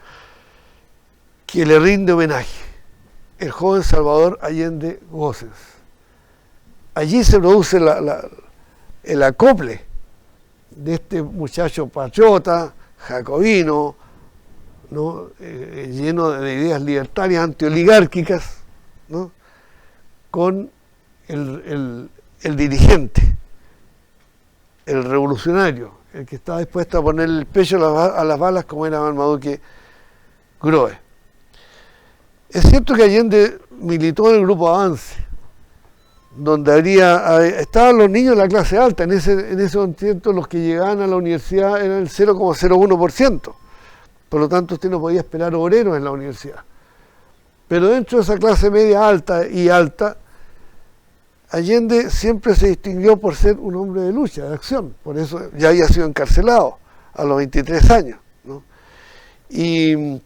que le rinde homenaje, el joven Salvador Allende Gossens. Allí se produce el acople de este muchacho patriota, jacobino, ¿no? Lleno de ideas libertarias, antioligárquicas, ¿no? Con el dirigente, el revolucionario, el que estaba dispuesto a poner el pecho a las balas, como era Marmaduke Grohe. Es cierto que Allende militó en el grupo Avance, donde estaban los niños de la clase alta. En ese momento los que llegaban a la universidad eran el 0,01%, por lo tanto usted no podía esperar obreros en la universidad. Pero dentro de esa clase media alta y alta, Allende siempre se distinguió por ser un hombre de lucha, de acción. Por eso ya había sido encarcelado a los 23 años, ¿no? Y en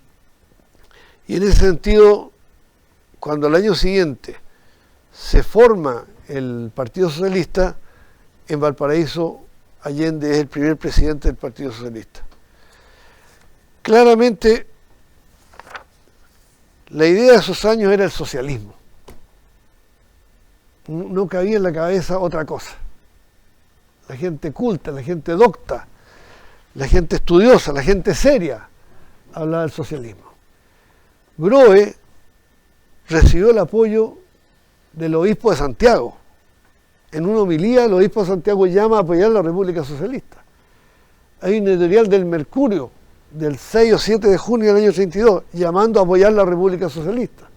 ese sentido, cuando al año siguiente se forma el Partido Socialista, en Valparaíso Allende es el primer presidente del Partido Socialista. Claramente, la idea de esos años era el socialismo. No cabía en la cabeza otra cosa. La gente culta, la gente docta, la gente estudiosa, la gente seria hablaba del socialismo. Grohe recibió el apoyo del obispo de Santiago. En una homilía, el obispo de Santiago llama a apoyar la República Socialista. Hay un editorial del Mercurio del 6 o 7 de junio del año 32, llamando a apoyar la República Socialista.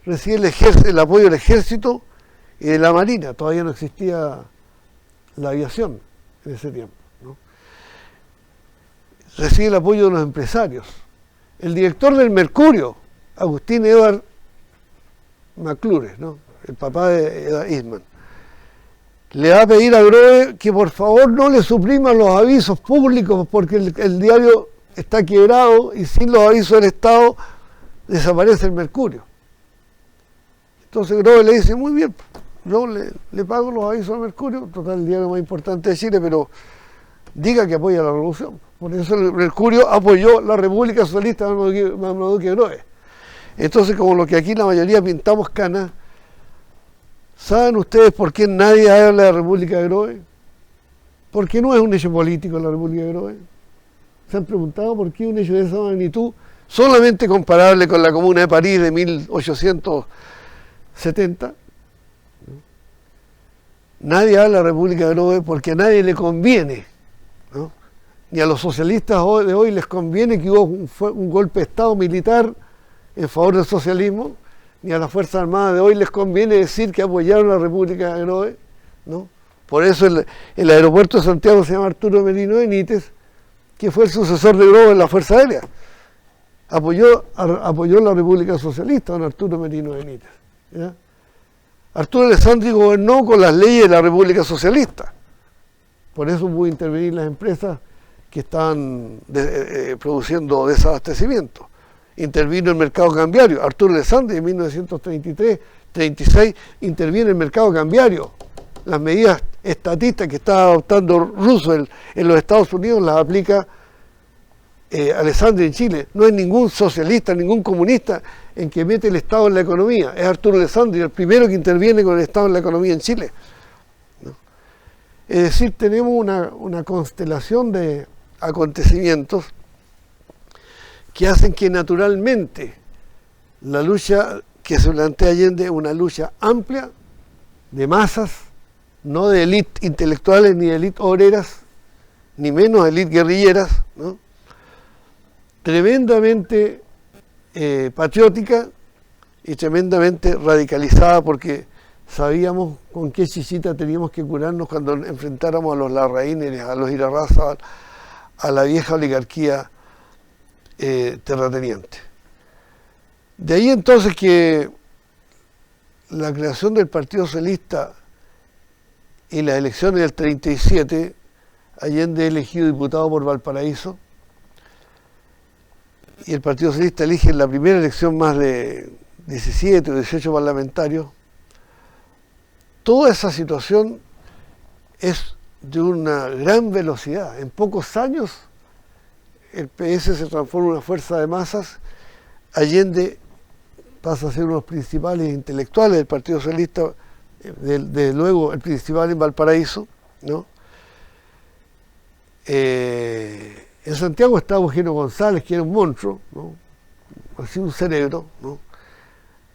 Recibe el apoyo del ejército y de la marina. Todavía no existía la aviación en ese tiempo, ¿no? Recibe el apoyo de los empresarios. El director del Mercurio, Agustín Edward McClure, ¿no? El papá de Edward Eastman, le va a pedir a Grohe que por favor no le supriman los avisos públicos, porque el diario está quebrado y sin los avisos del Estado desaparece el Mercurio. Entonces Grohe le dice, muy bien, yo le pago los avisos al Mercurio, total, el diario más importante de Chile, pero diga que apoya la revolución. Por eso el Mercurio apoyó la República Socialista de Marmaduke Grohe. Entonces, como lo que aquí la mayoría pintamos canas, ¿saben ustedes por qué nadie habla de la República de Grohe? Porque no es un hecho político la República de Grohe. ¿Se han preguntado por qué un hecho de esa magnitud, solamente comparable con la Comuna de París de 1870? Nadie habla de la República de Grohe porque a nadie le conviene, ¿no? Ni a los socialistas de hoy les conviene que hubo un golpe de Estado militar en favor del socialismo, ni a las Fuerzas Armadas de hoy les conviene decir que apoyaron a la República de Grohe, ¿no? Por eso el aeropuerto de Santiago se llama Arturo Merino Benítez, que fue el sucesor de Grohe en la Fuerza Aérea. Apoyó la República Socialista, don Arturo Merino Benítez, ¿ya? Arturo Alessandri gobernó con las leyes de la República Socialista. Por eso pudo intervenir las empresas que estaban produciendo desabastecimiento. Intervino el mercado cambiario. Arturo Alessandri en 1933-36 interviene el mercado cambiario. las medidas estatistas que está adoptando Roosevelt en los Estados Unidos las aplica Alessandri en Chile. No hay ningún socialista, ningún comunista en que mete el Estado en la economía. Es Arturo Alessandri el primero que interviene con el Estado en la economía en Chile, ¿no? Es decir, tenemos una constelación de acontecimientos que hacen que naturalmente la lucha que se plantea Allende es una lucha amplia de masas, no de élites intelectuales ni de élites obreras, ni menos élites guerrilleras, ¿no? Tremendamente patriótica y tremendamente radicalizada, porque sabíamos con qué chichita teníamos que curarnos cuando enfrentáramos a los Larraínes, a los Irarrázaval, a la vieja oligarquía terrateniente. De ahí entonces que la creación del Partido Socialista y las elecciones del 37, Allende elegido diputado por Valparaíso, y el Partido Socialista elige en la primera elección más de 17 o 18 parlamentarios. Toda esa situación es de una gran velocidad. En pocos años el PS se transforma en una fuerza de masas. Allende pasa a ser uno de los principales intelectuales del Partido Socialista, desde luego el principal en Valparaíso, ¿no? En Santiago estaba Eugenio González, que era un monstruo, ¿no? Así un cerebro, ¿no?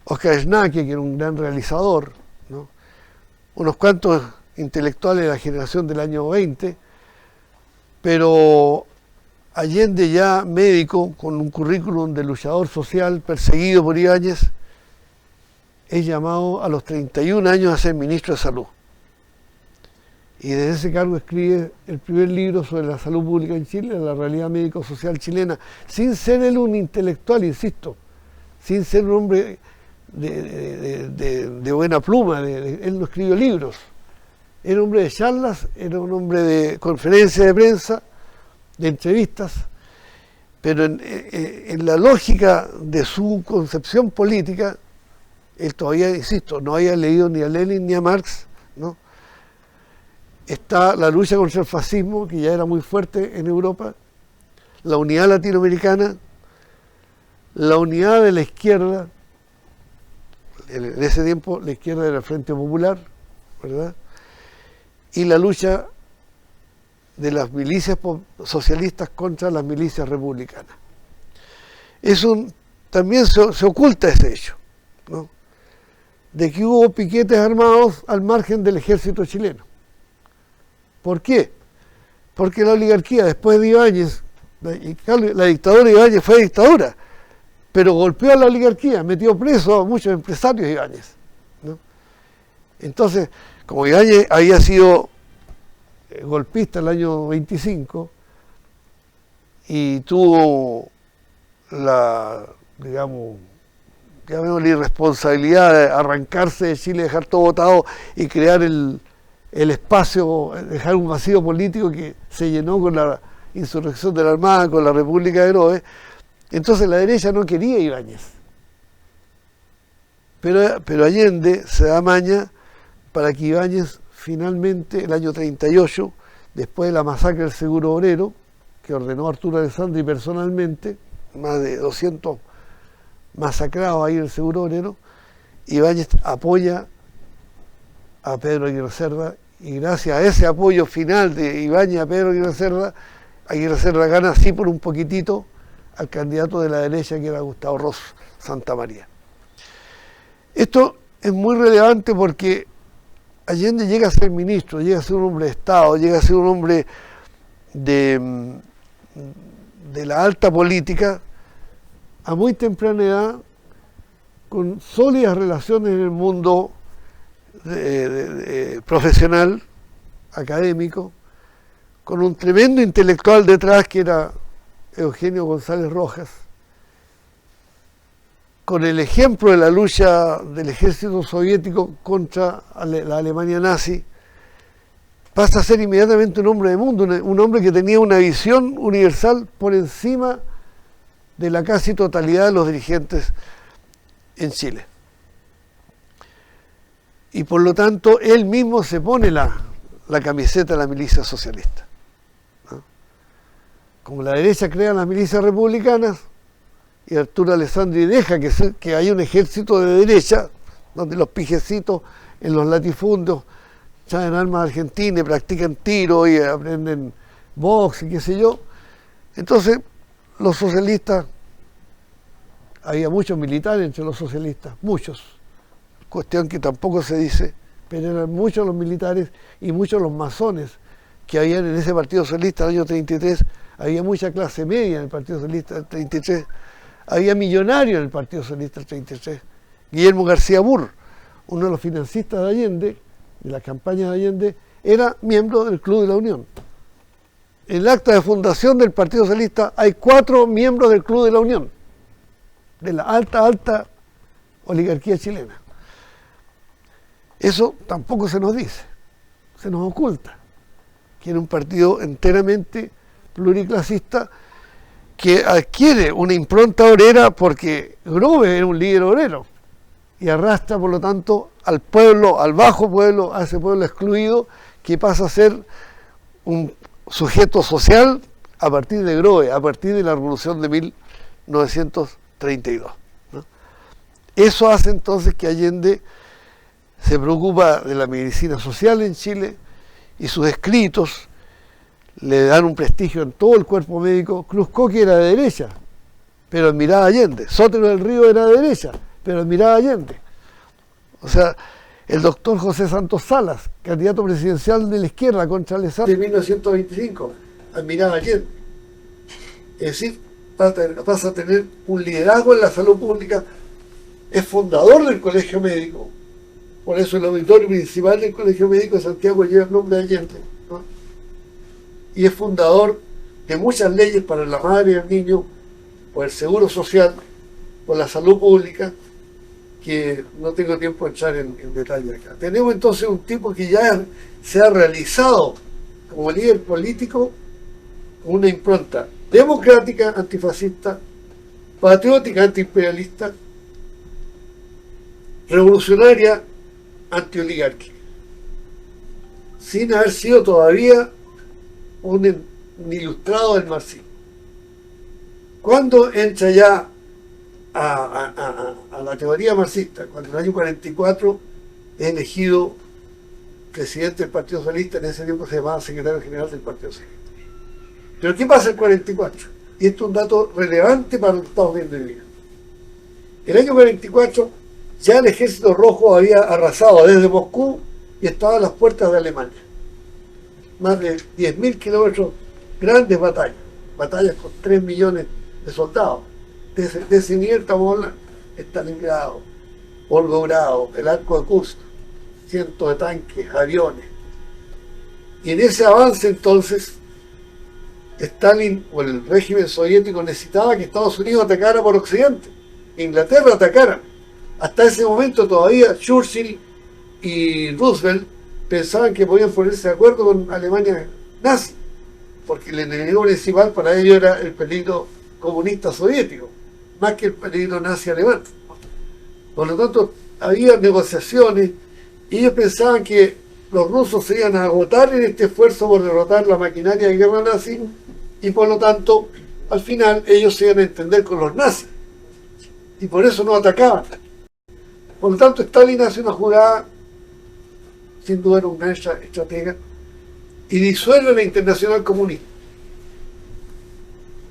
Oscar Schnake, que era un gran realizador, ¿no? Unos cuantos intelectuales de la generación del año 20, pero Allende, ya médico, con un currículum de luchador social, perseguido por Ibáñez, es llamado a los 31 años a ser ministro de Salud. Y desde ese cargo escribe el primer libro sobre la salud pública en Chile, la realidad médico-social chilena, sin ser él un intelectual, insisto, sin ser un hombre de buena pluma, él no escribió libros. Era un hombre de charlas, era un hombre de conferencias de prensa, de entrevistas, pero en la lógica de su concepción política, él todavía, insisto, no había leído ni a Lenin ni a Marx, ¿no? Está la lucha contra el fascismo, que ya era muy fuerte en Europa, la unidad latinoamericana, la unidad de la izquierda, en ese tiempo la izquierda era el Frente Popular, ¿verdad? Y la lucha de las milicias socialistas contra las milicias republicanas. También se oculta ese hecho, ¿no? De que hubo piquetes armados al margen del ejército chileno. ¿Por qué? Porque la oligarquía, después de Ibáñez, la dictadura de Ibáñez fue dictadura, pero golpeó a la oligarquía, metió preso a muchos empresarios Ibáñez, ¿no? Entonces, como Ibáñez había sido golpista el año 25 y tuvo la irresponsabilidad de arrancarse de Chile, dejar todo botado y crear el espacio, dejar un vacío político que se llenó con la insurrección de la Armada, con la República de Héroes. Entonces la derecha no quería Ibáñez, pero Allende se da maña para que Ibáñez finalmente, el año 38, después de la masacre del Seguro Obrero, que ordenó Arturo Alessandri personalmente, más de 200 masacrados ahí en el Seguro Obrero, Ibáñez apoya a Pedro Aguirre Cerda, y gracias a ese apoyo final de Ibáñez a Pedro Aguirre Cerda gana así por un poquitito al candidato de la derecha, que era Gustavo Ros Santamaría. Esto es muy relevante porque Allende llega a ser ministro, llega a ser un hombre de Estado, llega a ser un hombre de la alta política a muy temprana edad, con sólidas relaciones en el mundo profesional, académico, con un tremendo intelectual detrás que era Eugenio González Rojas, con el ejemplo de la lucha del ejército soviético contra la Alemania nazi, pasa a ser inmediatamente un hombre de mundo, un hombre que tenía una visión universal por encima de la casi totalidad de los dirigentes en Chile. y por lo tanto él mismo se pone la camiseta de la milicia socialista, ¿no? Como la derecha crea las milicias republicanas y Arturo Alessandri deja que haya un ejército de derecha donde los pijecitos en los latifundios traen armas argentinas y practican tiro y aprenden box y qué sé yo. Entonces los socialistas, había muchos militares entre los socialistas, muchos, cuestión que tampoco se dice, pero eran muchos los militares y muchos los masones que habían en ese Partido Socialista del año 33, había mucha clase media en el Partido Socialista del 33, había millonarios en el Partido Socialista del 33. Guillermo García Burr, uno de los financistas de Allende, de las campañas de Allende, era miembro del Club de la Unión. En el acta de fundación del Partido Socialista hay 4 miembros del Club de la Unión, de la alta oligarquía chilena. Eso tampoco se nos dice, se nos oculta, que era un partido enteramente pluriclasista que adquiere una impronta obrera porque Grove era un líder obrero y arrastra por lo tanto al pueblo, al bajo pueblo, a ese pueblo excluido que pasa a ser un sujeto social a partir de Grove, a partir de la revolución de 1932, ¿no? Eso hace entonces que Allende se preocupa de la medicina social en Chile y sus escritos le dan un prestigio en todo el cuerpo médico. Cruz-Coke era de derecha, pero admiraba a Allende. Sotero del Río era de derecha, pero admiraba a Allende. O sea, el doctor José Santos Salas, candidato presidencial de la izquierda contra Alessandri de 1925, admiraba a Allende. Es decir, pasa a tener un liderazgo en la salud pública, es fundador del Colegio Médico. Por eso el auditorio principal del Colegio Médico de Santiago lleva el nombre de Allende, ¿no? Y es fundador de muchas leyes para la madre y el niño, por el seguro social, por la salud pública, que no tengo tiempo de echar en detalle acá. Tenemos entonces un tipo que ya se ha realizado como líder político con una impronta democrática, antifascista, patriótica, antiimperialista, revolucionaria, antioligárquica, sin haber sido todavía un ilustrado del marxismo. Cuando entra ya a la teoría marxista, cuando en el año 44 es elegido presidente del Partido Socialista, en ese tiempo se llamaba secretario general del Partido Socialista. Pero ¿qué pasa en el 44? Y esto es un dato relevante para lo que estamos viendo hoy día. El año 44 ya el Ejército Rojo había arrasado desde Moscú y estaba a las puertas de Alemania. Más de 10.000 kilómetros, grandes batallas con 3 millones de soldados. De ese nivel estamos hablando. Stalingrado, Volgogrado, el Arco de Kursk, cientos de tanques, aviones. Y en ese avance entonces, Stalin o el régimen soviético necesitaba que Estados Unidos atacara por Occidente, que Inglaterra atacara. Hasta ese momento todavía Churchill y Roosevelt pensaban que podían ponerse de acuerdo con Alemania nazi, porque el enemigo principal para ellos era el peligro comunista soviético, más que el peligro nazi alemán. Por lo tanto, había negociaciones y ellos pensaban que los rusos se iban a agotar en este esfuerzo por derrotar la maquinaria de guerra nazi y por lo tanto, al final, ellos se iban a entender con los nazis y por eso no atacaban. Por lo tanto, Stalin hace una jugada, sin duda era un gran estratega, y disuelve la Internacional Comunista.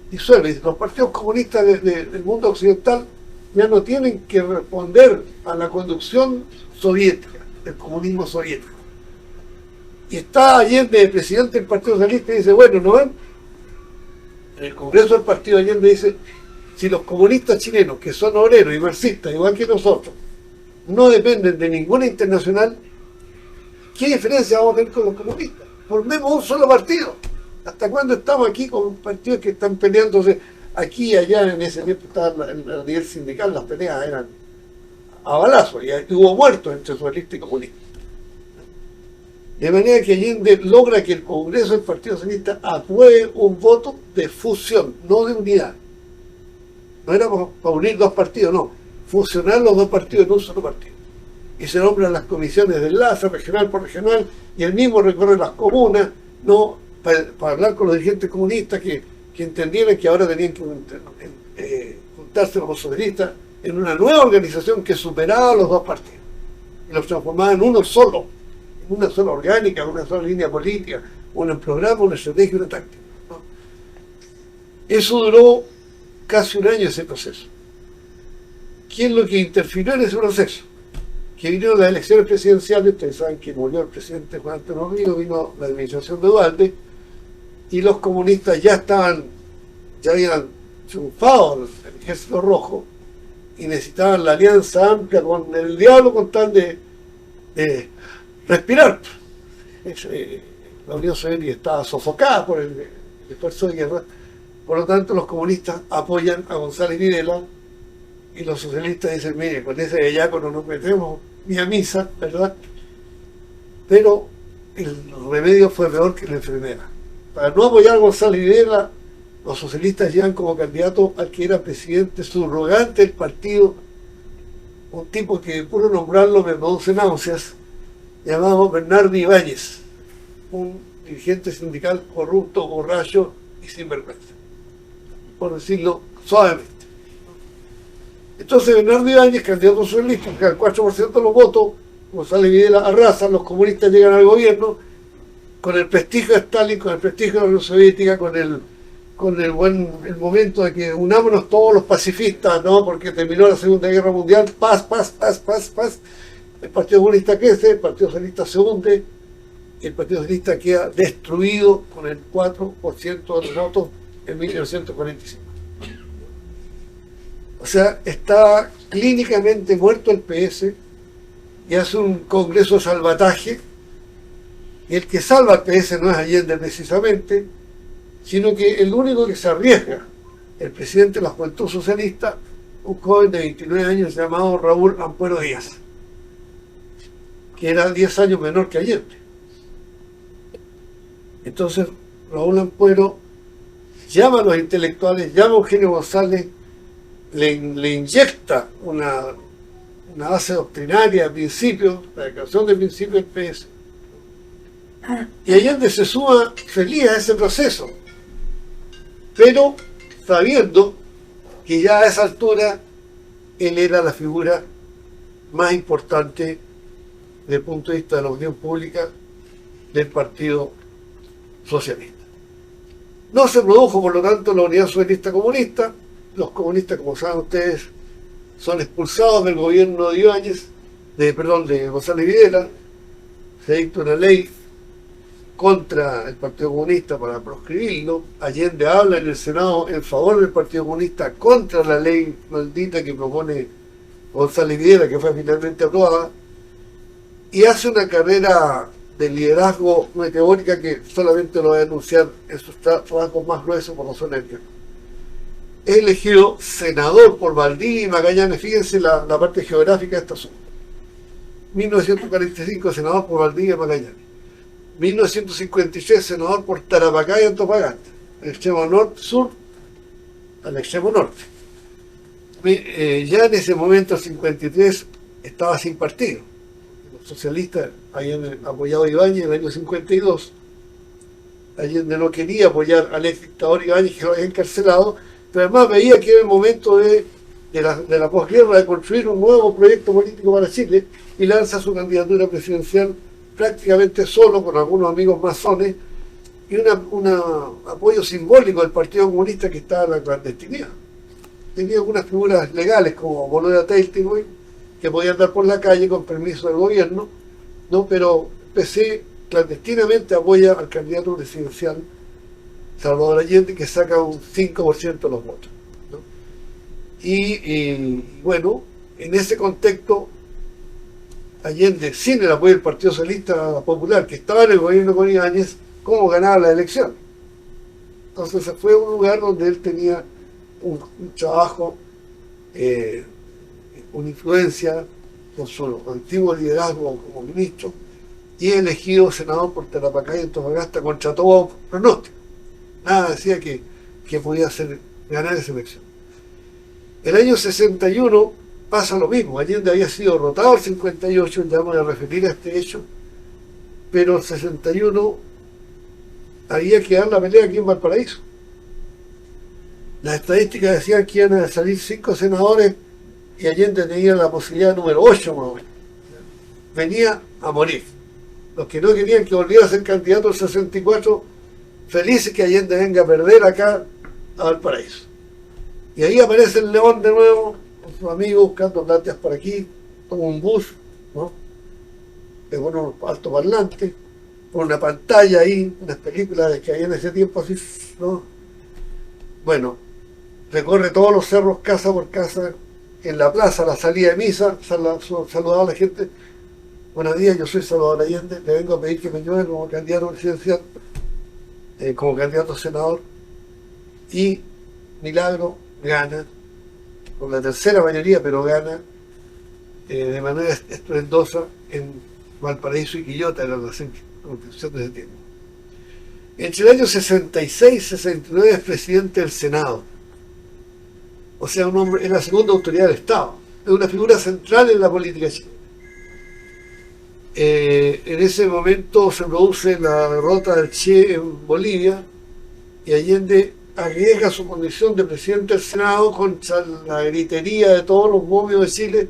Disuelve. Los partidos comunistas del mundo occidental ya no tienen que responder a la conducción soviética, del comunismo soviético. Y está Allende, el presidente del Partido Socialista, y dice, bueno, ¿no ven? En el Congreso del Partido Allende dice, si los comunistas chilenos, que son obreros y marxistas, igual que nosotros, no dependen de ninguna internacional, ¿qué diferencia vamos a tener con los comunistas? Formemos un solo partido. ¿Hasta cuándo estamos aquí con partidos que están peleándose aquí y allá? En ese tiempo estaba en el nivel sindical, las peleas eran a balazos y hubo muertos entre socialistas y comunistas. De manera que Allende logra que el Congreso del Partido Socialista apruebe un voto de fusión, no de unidad. No era para unir dos partidos, no. Fusionar los dos partidos en un solo partido. y se nombran las comisiones de enlace regional por regional, y él mismo recorre las comunas, ¿no? Para hablar con los dirigentes comunistas que entendieran que ahora tenían que juntarse con los socialistas en una nueva organización que superaba a los dos partidos y los transformaba en uno solo, en una sola orgánica, una sola línea política, un programa, una estrategia, una táctica, ¿no? Eso duró casi un año, ese proceso. ¿Quién es lo que interfirió en ese proceso? Que vinieron las elecciones presidenciales. Ustedes saben que murió el presidente Juan Antonio Ríos, vino la administración de Duhalde, y los comunistas ya habían triunfado el Ejército Rojo y necesitaban la alianza amplia con el diablo con tal de respirar. La Unión Soviética estaba sofocada por el esfuerzo de guerra, por lo tanto los comunistas apoyan a González Videla y los socialistas dicen, mire, con ese bellaco no nos metemos ni a misa, ¿verdad? Pero el remedio fue peor que la enfermedad. Para no apoyar a González Videla, los socialistas llevan como candidato al que era presidente subrogante del partido, un tipo que puro nombrarlo me produce náuseas, llamado Bernardo Ibáñez, un dirigente sindical corrupto, borracho y sinvergüenza, por decirlo suavemente. Entonces Bernardo Ibáñez, candidato socialista, que al 4% de los votos, González Videla arrasa, los comunistas llegan al gobierno, con el prestigio de Stalin, con el prestigio de la Unión Soviética, con el momento de que unámonos todos los pacifistas, ¿no? Porque terminó la Segunda Guerra Mundial, paz. El Partido Comunista crece, el Partido Socialista se hunde, y el Partido Socialista queda destruido con el 4% de los votos en 1945. O sea, está clínicamente muerto el PS y hace un congreso de salvataje. Y el que salva al PS no es Allende precisamente, sino que el único que se arriesga, el presidente de la Juventud Socialista, un joven de 29 años llamado Raúl Ampuero Díaz, que era 10 años menor que Allende. Entonces Raúl Ampuero llama a los intelectuales, llama a Eugenio González, le inyecta una base doctrinaria de principios, la declaración de principios del PS. Y Allende se suma feliz a ese proceso, pero sabiendo que ya a esa altura él era la figura más importante desde el punto de vista de la opinión pública del Partido Socialista. No se produjo, por lo tanto, la unidad socialista comunista. Los comunistas, como saben ustedes, son expulsados del gobierno de Ibáñez, de González Videla. Se dicta una ley contra el Partido Comunista para proscribirlo. Allende habla en el Senado en favor del Partido Comunista contra la ley maldita que propone González Videla, que fue finalmente aprobada, y hace una carrera de liderazgo meteórica que solamente lo voy a anunciar en sus trabajos más gruesos por razones de tiempo. Es elegido senador por Valdivia y Magallanes. Fíjense la parte geográfica de esta zona. 1945, senador por Valdivia y Magallanes. 1953, senador por Tarapacá y Antofagasta, el extremo sur al extremo norte. Ya en ese momento, el 53, estaba sin partido. Los socialistas habían apoyado a Ibáñez en el año 52. Allende no quería apoyar al ex dictador Ibáñez, que lo había encarcelado, pero además veía que era el momento de la posguerra de construir un nuevo proyecto político para Chile, y lanza su candidatura presidencial prácticamente solo, con algunos amigos masones, y un apoyo simbólico del Partido Comunista que estaba en la clandestinidad. Tenía algunas figuras legales como Boloda Teiltigoy, que podían andar por la calle con permiso del gobierno, ¿no? Pero PC clandestinamente apoya al candidato presidencial Salvador Allende, que saca un 5% de los votos, ¿no? Y bueno, en ese contexto, Allende, sin el apoyo del Partido Socialista Popular, que estaba en el gobierno con Ibáñez, ¿cómo ganaba la elección? Entonces fue un lugar donde él tenía un trabajo, una influencia con su antiguo liderazgo como ministro, y elegido senador por Tarapacá y Antofagasta contra todo pronóstico. Nada decía que podía ganar esa elección. El año 61 pasa lo mismo. Allende había sido derrotado el 58, ya voy a referir a este hecho, pero el 61 había que dar la pelea aquí en Valparaíso. Las estadísticas decían que iban a salir 5 senadores y Allende tenía la posibilidad número 8 más o menos. Venía a morir. Los que no querían que volviera a ser candidato el 64, felices que Allende venga a perder acá a Valparaíso. Y ahí aparece el León de nuevo, con sus amigos, buscando plantas por aquí, toma un bus, ¿no? Le pone unos altoparlantes, con una pantalla ahí, unas películas que había en ese tiempo así, ¿no? Bueno, recorre todos los cerros casa por casa, en la plaza, a la salida de misa, saludaba a la gente. Buenos días, yo soy Salvador Allende, le vengo a pedir que me ayude como candidato presidencial, como candidato a senador, y milagro, gana, con la tercera mayoría, pero gana de manera estruendosa en Valparaíso y Quillota, en la Constitución de septiembre. Entre el año 66 y 69 es presidente del Senado. O sea, un hombre, es la segunda autoridad del Estado. Es una figura central en la política chilena. En ese momento se produce la derrota del Che en Bolivia y Allende arriesga su condición de presidente del Senado contra la gritería de todos los momios de Chile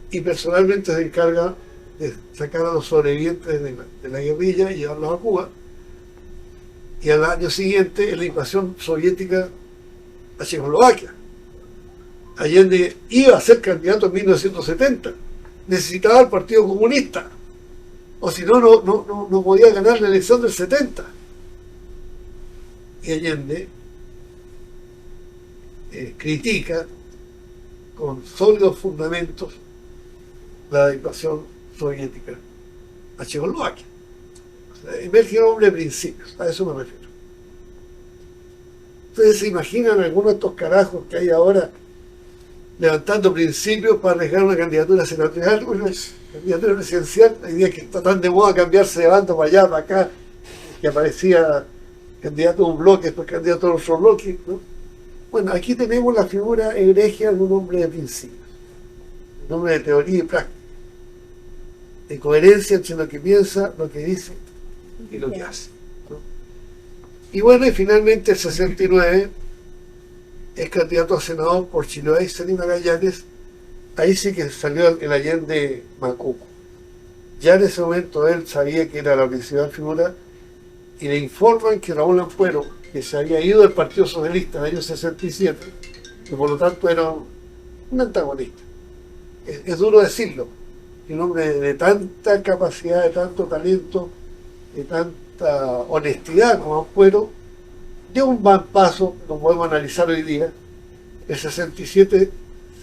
y personalmente se encarga de sacar a los sobrevivientes de la guerrilla y llevarlos a Cuba. Y al año siguiente en la invasión soviética a Checoslovaquia. Allende iba a ser candidato en 1970, necesitaba el Partido Comunista, o si no, no podía ganar la elección del 70. Y Allende critica con sólidos fundamentos la invasión soviética a Checoslovaquia. O sea, emerge un hombre de principios, a eso me refiero. Ustedes se imaginan algunos de estos carajos que hay ahora levantando principios para arriesgar una candidatura senatorial, una candidatura presidencial. Hay días que está tan de moda cambiarse de bando para allá, para acá, que aparecía candidato a un bloque, después candidato a otro bloque, ¿no? Bueno, aquí tenemos la figura egregia de un hombre de principios, un hombre de teoría y práctica, de coherencia entre lo que piensa, lo que dice y lo que hace, ¿no? Y bueno, y finalmente el 69 es candidato a senador por Chiloé y Salina Magallanes. Ahí sí que salió el Allende Macuco. Ya en ese momento él sabía que era la principal figura y le informan que Raúl Ampuero, que se había ido del Partido Socialista en el año 67, y por lo tanto era un antagonista. Es duro decirlo, que un hombre de tanta capacidad, de tanto talento, de tanta honestidad como Ampuero, dio un buen paso, lo podemos analizar hoy día. El 67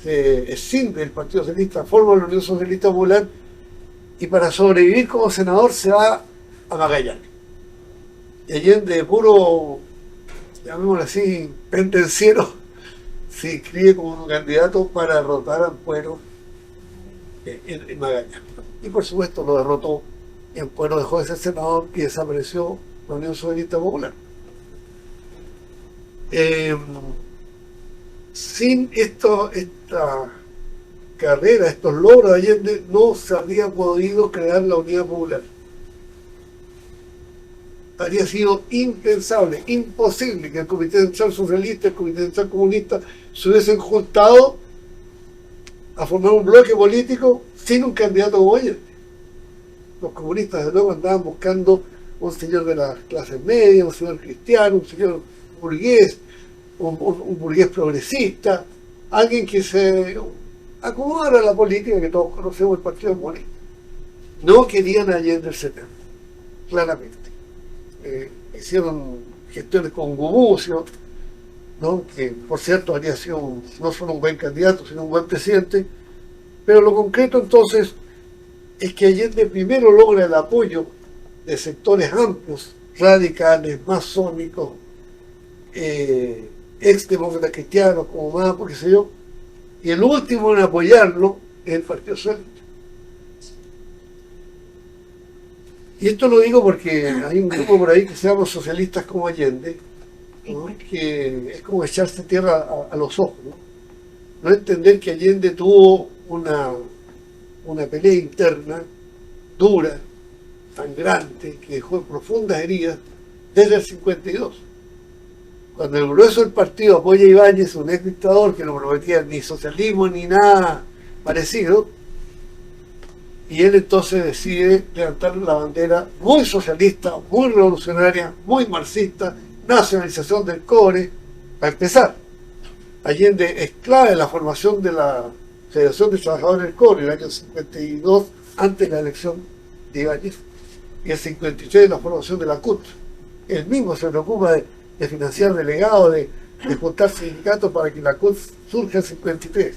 se escinde del Partido Socialista, forma la Unión Socialista Popular y para sobrevivir como senador se va a Magallanes. Y Allende, de puro, llamémoslo así, pendenciero, se inscribe como candidato para derrotar a Ampuero en Magallanes. Y por supuesto lo derrotó, y Ampuero dejó de ser senador y desapareció la Unión Socialista Popular. Sin esta carrera, estos logros de Allende, no se habría podido crear la Unidad Popular. Habría sido impensable, imposible que el Comité Central Socialista y el Comité Central Comunista se hubiesen juntado a formar un bloque político sin un candidato como Allende. Los comunistas de luego andaban buscando un señor de las clases medias, un señor cristiano, un señor burgués, un burgués progresista, alguien que se acomodara a la política que todos conocemos, el Partido Comunista. No querían a Allende el 70, claramente. Hicieron gestiones con Gumucio, ¿no? Que por cierto habría sido no solo un buen candidato, sino un buen presidente, pero lo concreto entonces es que Allende primero logra el apoyo de sectores amplios, radicales, masónicos, ex-demócratas cristianos, como Mapo, qué sé yo, y el último en apoyarlo es el Partido Socialista. Y esto lo digo porque hay un grupo por ahí que se llama socialistas como Allende, ¿no? Que es como echarse tierra a los ojos, ¿no? no entender que Allende tuvo una pelea interna dura, sangrante, que dejó profundas heridas desde el 52. Cuando el grueso del partido apoya a Ibáñez, un ex dictador que no prometía ni socialismo ni nada parecido, y él entonces decide levantar la bandera muy socialista, muy revolucionaria, muy marxista, nacionalización del cobre, para empezar. Allende es clave en la formación de la Federación de Trabajadores del Cobre, en el año 52, antes de la elección de Ibáñez, y el 53 la formación de la CUT. Él mismo se preocupa de financiar delegados, de juntar sindicatos para que la CUT surja en 53.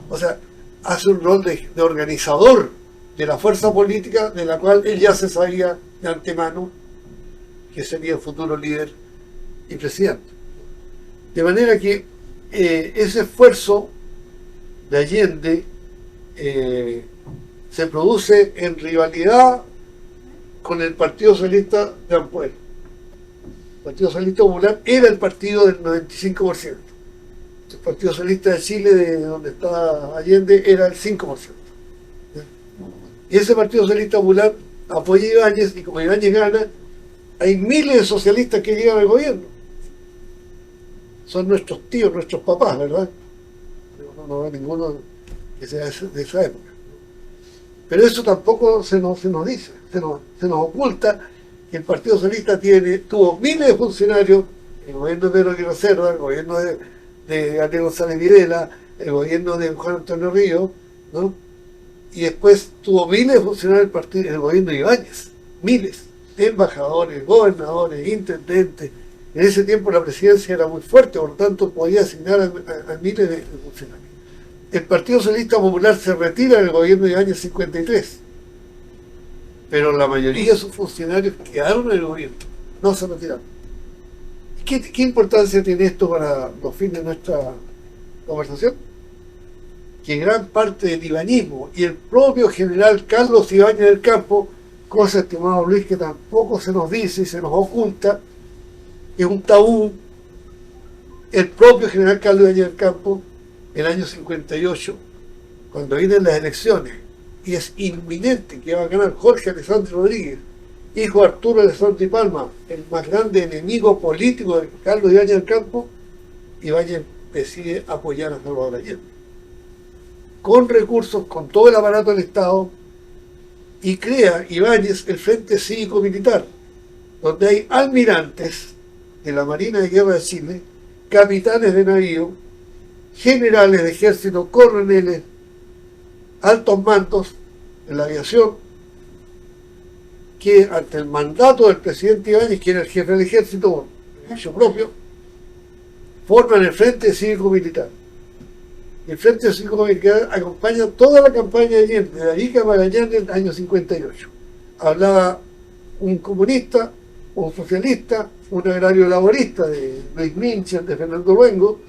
O sea, hace un rol de organizador de la fuerza política de la cual él ya se sabía de antemano que sería el futuro líder y presidente. De manera que ese esfuerzo de Allende se produce en rivalidad con el Partido Socialista de Ampuero. El Partido Socialista Popular era el partido del 95%. El Partido Socialista de Chile, de donde está Allende, era el 5%. Y ese Partido Socialista Popular apoya a Ibáñez, y como Ibáñez gana, hay miles de socialistas que llegan al gobierno. Son nuestros tíos, nuestros papás, ¿verdad? No veo ninguno que sea de esa época. Pero eso tampoco se nos dice, se nos oculta que el Partido Socialista tuvo miles de funcionarios, el gobierno de Pedro Aguirre Cerda, el gobierno de Gabriel González Videla, el gobierno de Juan Antonio Ríos, ¿no? Y después tuvo miles de funcionarios del gobierno de Ibáñez, miles, embajadores, gobernadores, intendentes. En ese tiempo la presidencia era muy fuerte, por lo tanto podía asignar a miles de funcionarios. El Partido Socialista Popular se retira del gobierno de Ibáñez 53, pero la mayoría de sus funcionarios quedaron en el gobierno, no se retiraron. ¿Qué importancia tiene esto para los fines de nuestra conversación? Que gran parte del ibañismo y el propio general Carlos Ibáñez del Campo, cosa, estimado Luis, que tampoco se nos dice y se nos oculta, es un tabú. El propio general Carlos Ibáñez del Campo, el año 58, cuando vienen las elecciones y es inminente que va a ganar Jorge Alessandri Rodríguez, hijo de Arturo Alessandri Palma, el más grande enemigo político de Carlos Ibáñez del Campo, Ibáñez decide apoyar a Salvador Allende con recursos, con todo el aparato del Estado, y crea Ibáñez el Frente Cívico Militar, donde hay almirantes de la Marina de Guerra de Chile, capitanes de navío, generales de ejército, coroneles, altos mandos en la aviación, que ante el mandato del presidente Ibáñez, que era el jefe del ejército, por derecho propio, forman el Frente Cívico Militar. El Frente Cívico Militar acompaña toda la campaña de Allende, de Arica a Magallanes, en el año 58. Hablaba un comunista, un socialista, un agrario laborista de Luis Mincher, de Fernando Luengo,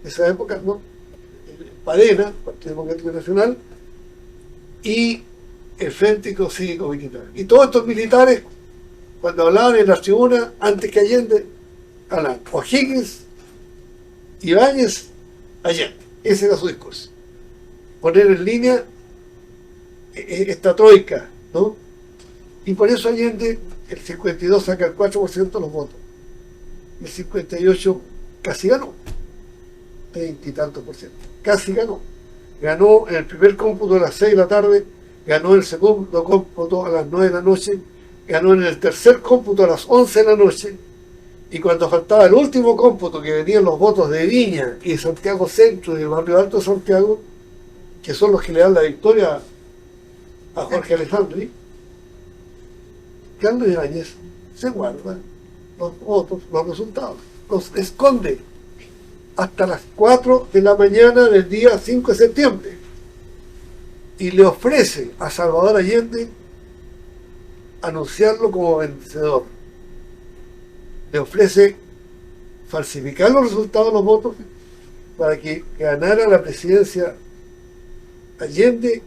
de esa época, ¿no? Padena, Partido Democrático Nacional, y el Frente Cívico Militar. Y todos estos militares, cuando hablaban en la tribuna, antes que Allende, hablaban O'Higgins, Ibáñez, Allende. Ese era su discurso. Poner en línea esta troika, ¿no? Y por eso Allende, el 52 saca el 4% de los votos. El 58 casi ganó. 20 y tantos por ciento. Casi ganó. Ganó en el primer cómputo a las 6 de la tarde, ganó en el segundo cómputo a las 9 de la noche, ganó en el tercer cómputo a las 11 de la noche, y cuando faltaba el último cómputo, que venían los votos de Viña y de Santiago Centro y del barrio Alto de Santiago, que son los que le dan la victoria a Jorge Alessandri, Carlos Ibáñez se guarda los votos, los resultados, los esconde hasta las 4 de la mañana del día 5 de septiembre y le ofrece a Salvador Allende anunciarlo como vencedor. Le ofrece falsificar los resultados de los votos para que ganara la presidencia Allende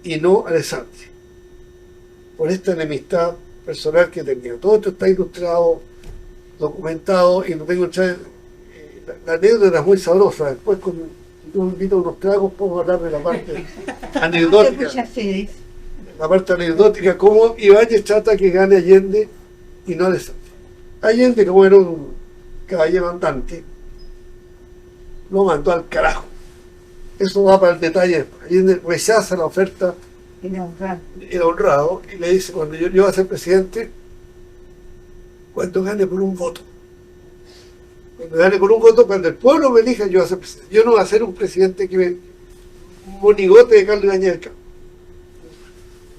y no Alessandri, por esta enemistad personal que tenía. Todo esto está ilustrado, documentado, y no tengo la anécdota es muy sabrosa. Después, si tú me invitas a unos tragos, podemos hablar de la parte anecdótica. La parte anecdótica, cómo Ibáñez trata que gane Allende y no de Santos. Allende, como era un caballero andante, lo mandó al carajo. Eso va para el detalle. Allende rechaza la oferta, era honrado, y le dice: cuando yo voy a ser presidente, cuando gane por un voto. Cuando gane por un voto, cuando el pueblo me elija, yo voy a ser presidente. Yo no voy a ser un presidente que me monigote de Carlos Ibáñez del Campo.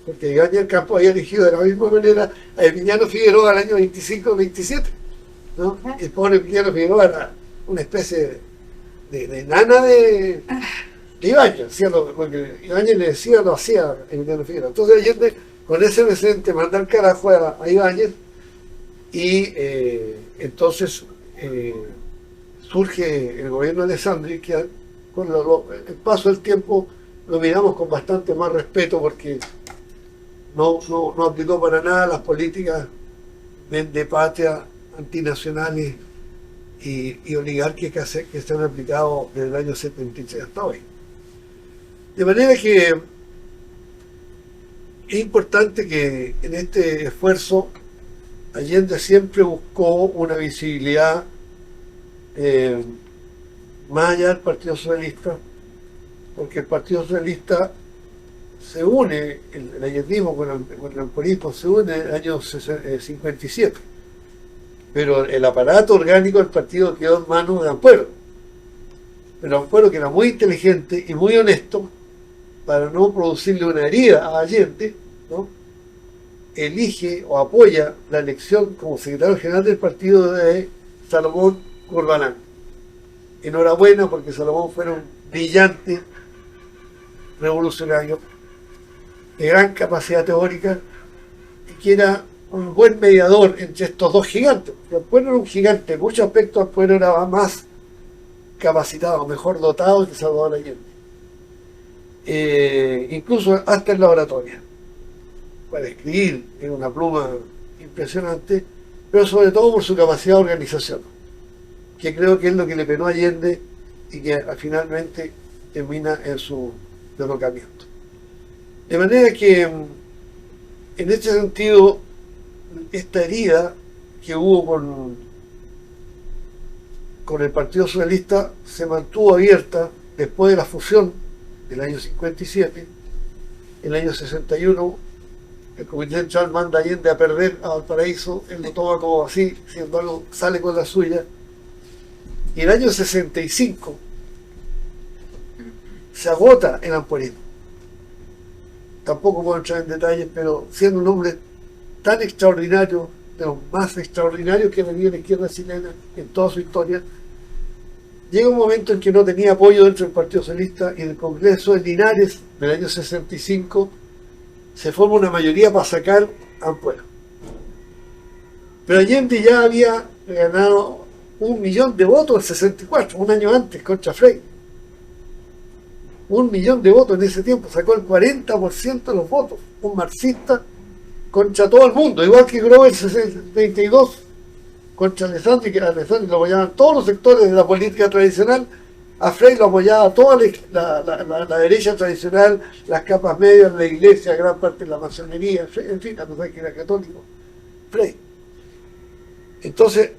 Porque Ibáñez del Campo había elegido de la misma manera a Emiliano Figueroa al año 25-27, ¿no? Y el pobre Emiliano Figueroa era una especie de nana de Ibáñez, hacía lo que Ibáñez le decía, lo hacía a Emiliano Figueroa. Entonces Allende, con ese presente, manda al carajo a Ibáñez, y entonces surge el gobierno de Alessandri, que con el paso del tiempo lo miramos con bastante más respeto, porque no aplicó para nada las políticas de patria, antinacionales y oligárquicas que se han aplicado desde el año 76 hasta hoy. De manera que es importante que en este esfuerzo Allende siempre buscó una visibilidad más allá del Partido Socialista, porque el Partido Socialista se une, el allendismo con el ampuerismo se une en el año 57, pero el aparato orgánico del partido quedó en manos de Ampuero. Pero Ampuero, que era muy inteligente y muy honesto, para no producirle una herida a Allende, ¿no?, elige o apoya la elección como secretario general del partido de Salomón Corbalán. Enhorabuena, porque Salomón fue un brillante revolucionario de gran capacidad teórica y que era un buen mediador entre estos dos gigantes. Ampuero era un gigante, en muchos aspectos Ampuero era más capacitado, mejor dotado que Salvador Allende. Incluso hasta en la oratoria. Para escribir, era una pluma impresionante, pero sobre todo por su capacidad de organización, que creo que es lo que le penó a Allende y que finalmente termina en su derrocamiento. De manera que, en este sentido, esta herida que hubo con el Partido Socialista se mantuvo abierta después de la fusión del año 57. En el año 61 el Comité Central manda a Allende a perder a Valparaíso, él lo toma como así, siendo algo, sale con la suya. Y en el año 65 se agota el ampuerismo. Tampoco puedo entrar en detalles, pero siendo un hombre tan extraordinario, de los más extraordinarios que ha venido la izquierda chilena en toda su historia, llega un momento en que no tenía apoyo dentro del Partido Socialista, y en el Congreso de Linares del año 65 se forma una mayoría para sacar a Ampuero. Pero Allende ya había ganado 1 millón de votos en el 64, un año antes, contra Frey. 1 millón de votos en ese tiempo, sacó el 40% de los votos, un marxista contra todo el mundo, igual que Grover en el 72 contra Alessandri, que Alessandri lo apoyaban todos los sectores de la política tradicional, a Frey lo apoyaba toda la derecha tradicional, las capas medias, la iglesia, gran parte de la masonería, en fin, a pesar que era católico, Frey. Entonces,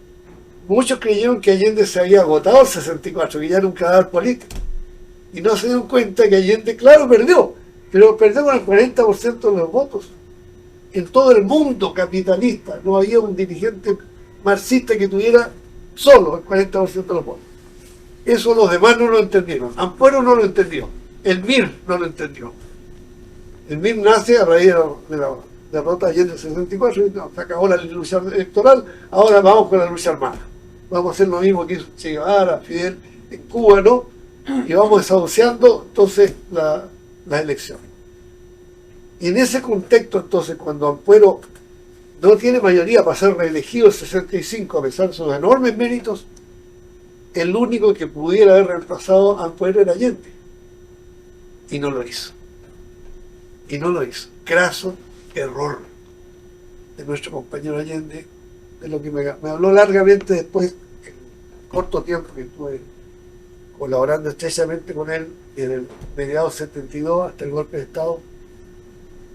muchos creyeron que Allende se había agotado el 64, que ya era un cadáver político, y no se dieron cuenta que Allende, claro, perdió, pero perdió con el 40% de los votos. En todo el mundo capitalista no había un dirigente marxista que tuviera solo el 40% de los votos. Eso los demás no lo entendieron. Ampuero no lo entendió. El MIR no lo entendió. El MIR nace a raíz de la derrota de Allende en el 64, y se acabó la lucha electoral, ahora vamos con la lucha armada. Vamos a hacer lo mismo que hizo Che Guevara, Fidel en Cuba, ¿no? Y vamos desahuciando entonces la elección. Y en ese contexto, entonces, cuando Ampuero no tiene mayoría para ser reelegido el 65, a pesar de sus enormes méritos, el único que pudiera haber reemplazado a Ampuero era Allende. Y no lo hizo. Y no lo hizo. Craso error de nuestro compañero Allende, de lo que me habló largamente después corto tiempo que estuve colaborando estrechamente con él desde el mediados 72 hasta el golpe de Estado,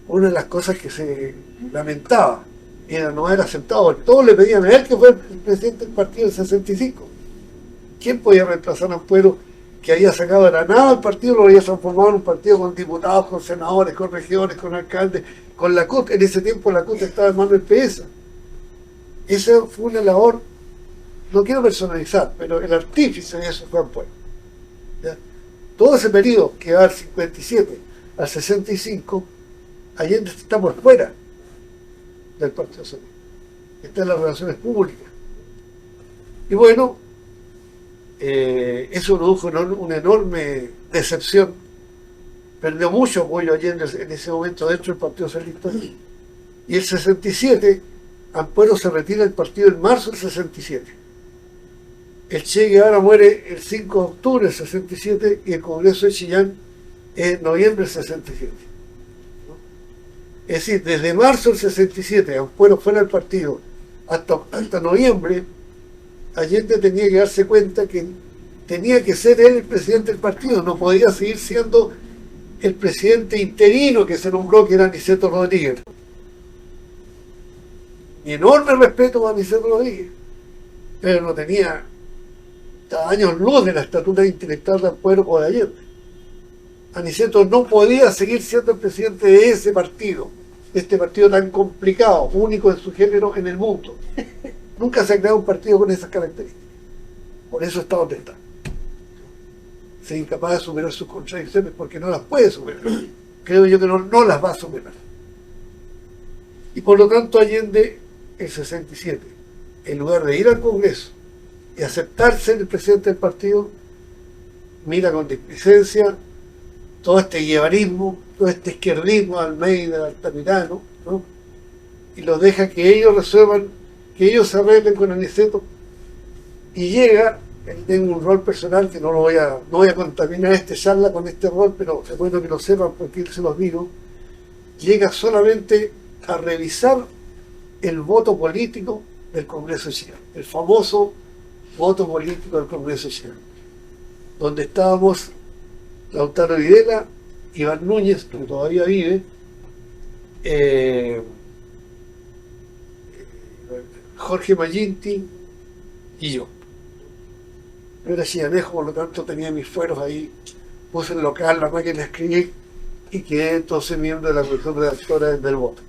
una de las cosas que se lamentaba era no haber aceptado. Todos le pedían a él, que fue el presidente del partido del 65. ¿Quién podía reemplazar a Ampuero, que había sacado de la nada el partido, lo había transformado en un partido con diputados, con senadores, con regidores, con alcaldes, con la CUT? En ese tiempo la CUT estaba en manos del PS. Esa fue una labor, no quiero personalizar, pero el artífice de eso fue Ampuero. ¿Ya? Todo ese periodo que va del 57 al 65, Allende está por fuera del Partido Socialista, está en las relaciones públicas. Y bueno, eso produjo una enorme decepción. Perdió mucho apoyo Allende en ese momento dentro del Partido Socialista. Y el 67, Ampuero se retira del partido en marzo del 67. El Che Guevara muere el 5 de octubre del 67 y el Congreso de Chillán en noviembre del 67. Es decir, desde marzo del 67, Ampuero fuera del partido, hasta noviembre, Allende tenía que darse cuenta que tenía que ser él el presidente del partido, no podía seguir siendo el presidente interino que se nombró, que era Aniceto Rodríguez. Mi enorme respeto a Aniceto Rodríguez, pero no tenía años luz de la estatura intelectual de Ampuero o de Allende. Aniceto no podía seguir siendo el presidente de ese partido, de este partido tan complicado, único en su género en el mundo. Nunca se ha creado un partido con esas características. Por eso está donde está. Se es incapaz de superar sus contradicciones porque no las puede superar. Creo yo que no las va a superar. Y por lo tanto Allende, el 67, en lugar de ir al Congreso y aceptar ser el presidente del partido, mira con displicencia todo este guevarismo, todo este izquierdismo, Almeida, Altamirano, ¿no? Y los deja que ellos resuelvan, que ellos se arreglen con Aniceto, y llega, él tiene un rol personal que no voy a contaminar esta charla con este rol, pero es bueno que lo sepan porque él se los digo, llega solamente a revisar el voto político del Congreso de Chillán, el famoso voto político del Congreso de Chillán, donde estábamos Lautaro Videla, Iván Núñez, que todavía vive, Jorge Maginti y yo. Yo era chillanejo, por lo tanto tenía mis fueros ahí, puse el local, la máquina de escribir y quedé entonces miembro de la comisión redactora del voto.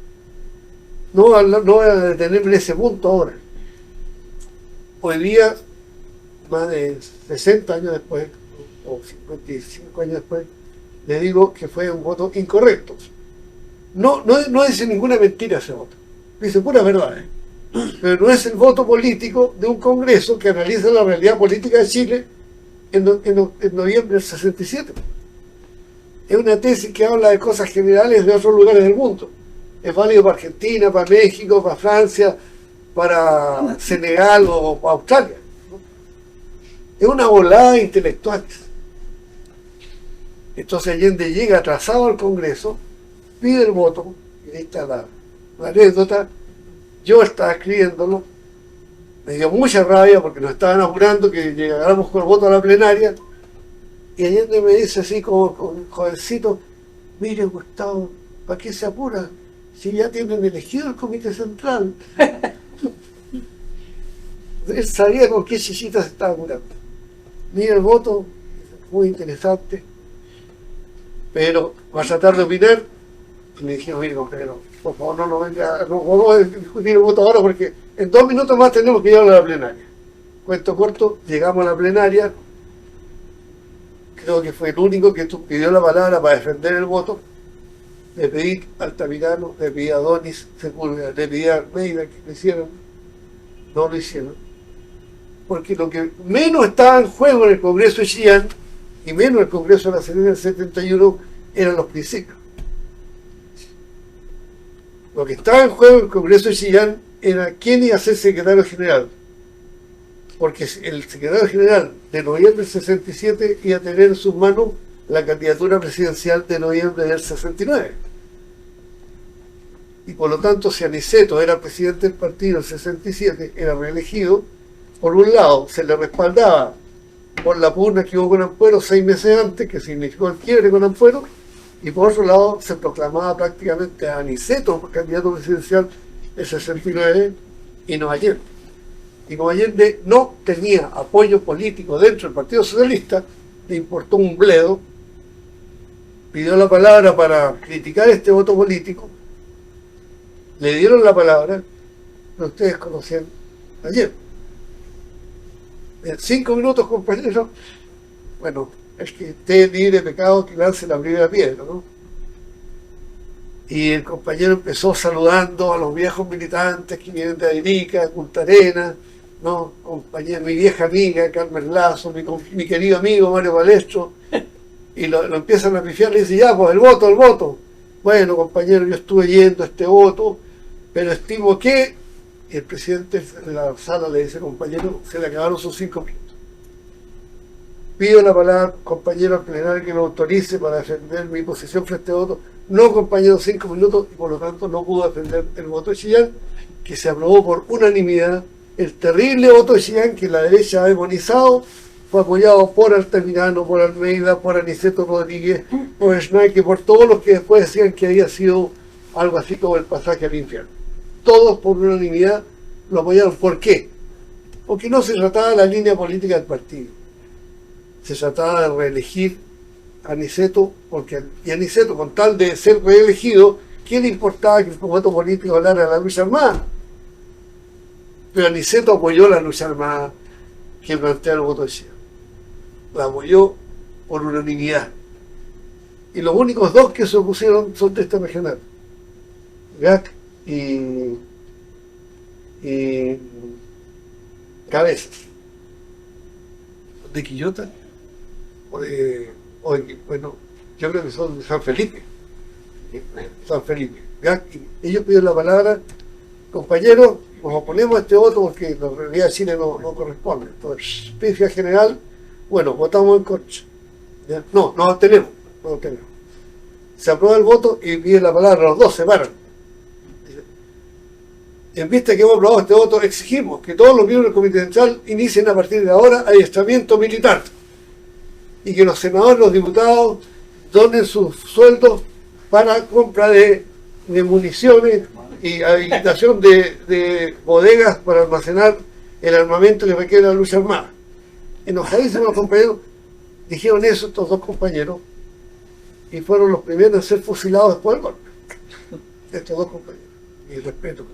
No voy a detenerme en ese punto ahora. Hoy día, más de 60 años después, o 55 años después, le digo que fue un voto incorrecto. No dice ninguna mentira ese voto, dice pura verdad, pero no es el voto político de un Congreso que analiza la realidad política de Chile en noviembre del 67. Es una tesis que habla de cosas generales de otros lugares del mundo. Es válido para Argentina, para México, para Francia, para Senegal o para Australia, ¿no? Es una volada de intelectuales. Entonces Allende llega atrasado al Congreso, pide el voto, y ahí está la anécdota. Yo estaba escribiéndolo, me dio mucha rabia porque nos estaban apurando que llegáramos con el voto a la plenaria, y Allende me dice así como con jovencito, mire Gustavo, ¿para qué se apura? Si ya tienen elegido el Comité Central. Él sabía con qué chichita se estaba apurando. Mire el voto, muy interesante, pero va a tratar de opinar. Y me dijeron, mire compañero, por favor no vamos a discutir el voto ahora porque en 2 minutos más tenemos que llegar a la plenaria. Cuento corto, llegamos a la plenaria, creo que fue el único que pidió la palabra para defender el voto. Le pedí a Altamirano, le pedí a Donis Sepúlveda, le pedí a Almeida que lo hicieran, no lo hicieron. Porque lo que menos estaba en juego en el Congreso de Chillán, y menos en el Congreso de la Serena del 71, eran los principios. Lo que estaba en juego en el Congreso de Chillán era quién iba a ser secretario general. Porque el secretario general de noviembre del 67 iba a tener en sus manos la candidatura presidencial de noviembre del 69. Y por lo tanto, si Aniceto era presidente del partido en el 67, era reelegido, por un lado, se le respaldaba por la pugna que hubo con Ampuero 6 meses antes, que significó el quiebre con Ampuero, y por otro lado se proclamaba prácticamente a Aniceto candidato presidencial el 69 y no Allende. Y como Allende no tenía apoyo político dentro del Partido Socialista, le importó un bledo, pidió la palabra para criticar este voto político, le dieron la palabra, pero ustedes conocían ayer. En 5 minutos, compañeros, bueno, el que esté libre de pecado que lance la primera piedra, ¿no? Y el compañero empezó saludando a los viejos militantes que vienen de Arica, Punta Arenas, ¿no? Mi vieja amiga Carmen Lazo, mi querido amigo Mario Balestro, y lo empiezan a pifiar, le dice, ya, pues el voto. Bueno, compañero, yo estuve yendo a este voto, pero estimo que, y el presidente de la sala le dice, compañero, se le acabaron sus 5 minutos. Pido la palabra, compañero, al plenario que me autorice para defender mi posición frente a voto. No, compañero, 5 minutos, y por lo tanto no pudo defender el voto de Chillán, que se aprobó por unanimidad. El terrible voto de Chillán, que la derecha ha demonizado, fue apoyado por Altamirano, por Almeida, por Aniceto Rodríguez, por Schneike, por todos los que después decían que había sido algo así como el pasaje al infierno. Todos por unanimidad lo apoyaron. ¿Por qué? Porque no se trataba de la línea política del partido. Se trataba de reelegir a Aniceto, y Aniceto, con tal de ser reelegido, ¿qué le importaba que el voto político hablara de la lucha armada? Pero Aniceto apoyó la lucha armada que plantea el voto de Chillán. La apoyó por unanimidad. Y los únicos dos que se opusieron son de esta regional. GAC y Cabezas. ¿De Quillota? Bueno, yo creo que son de San Felipe. GAC, ellos piden la palabra, compañeros, nos oponemos a este voto porque en realidad Chile no corresponde. Entonces, pifia general, bueno, votamos en contra. ¿Ya? No obtenemos. Se aprueba el voto y pide la palabra, los dos se paran. En vista que hemos aprobado este voto, exigimos que todos los miembros del Comité Central inicien a partir de ahora adiestramiento militar y que los senadores, los diputados, donen sus sueldos para compra de municiones y habilitación de bodegas para almacenar el armamento que requiere la lucha armada. Enojadísimos los compañeros, dijeron eso estos dos compañeros y fueron los primeros a ser fusilados después del golpe. Estos dos compañeros. Mi respeto.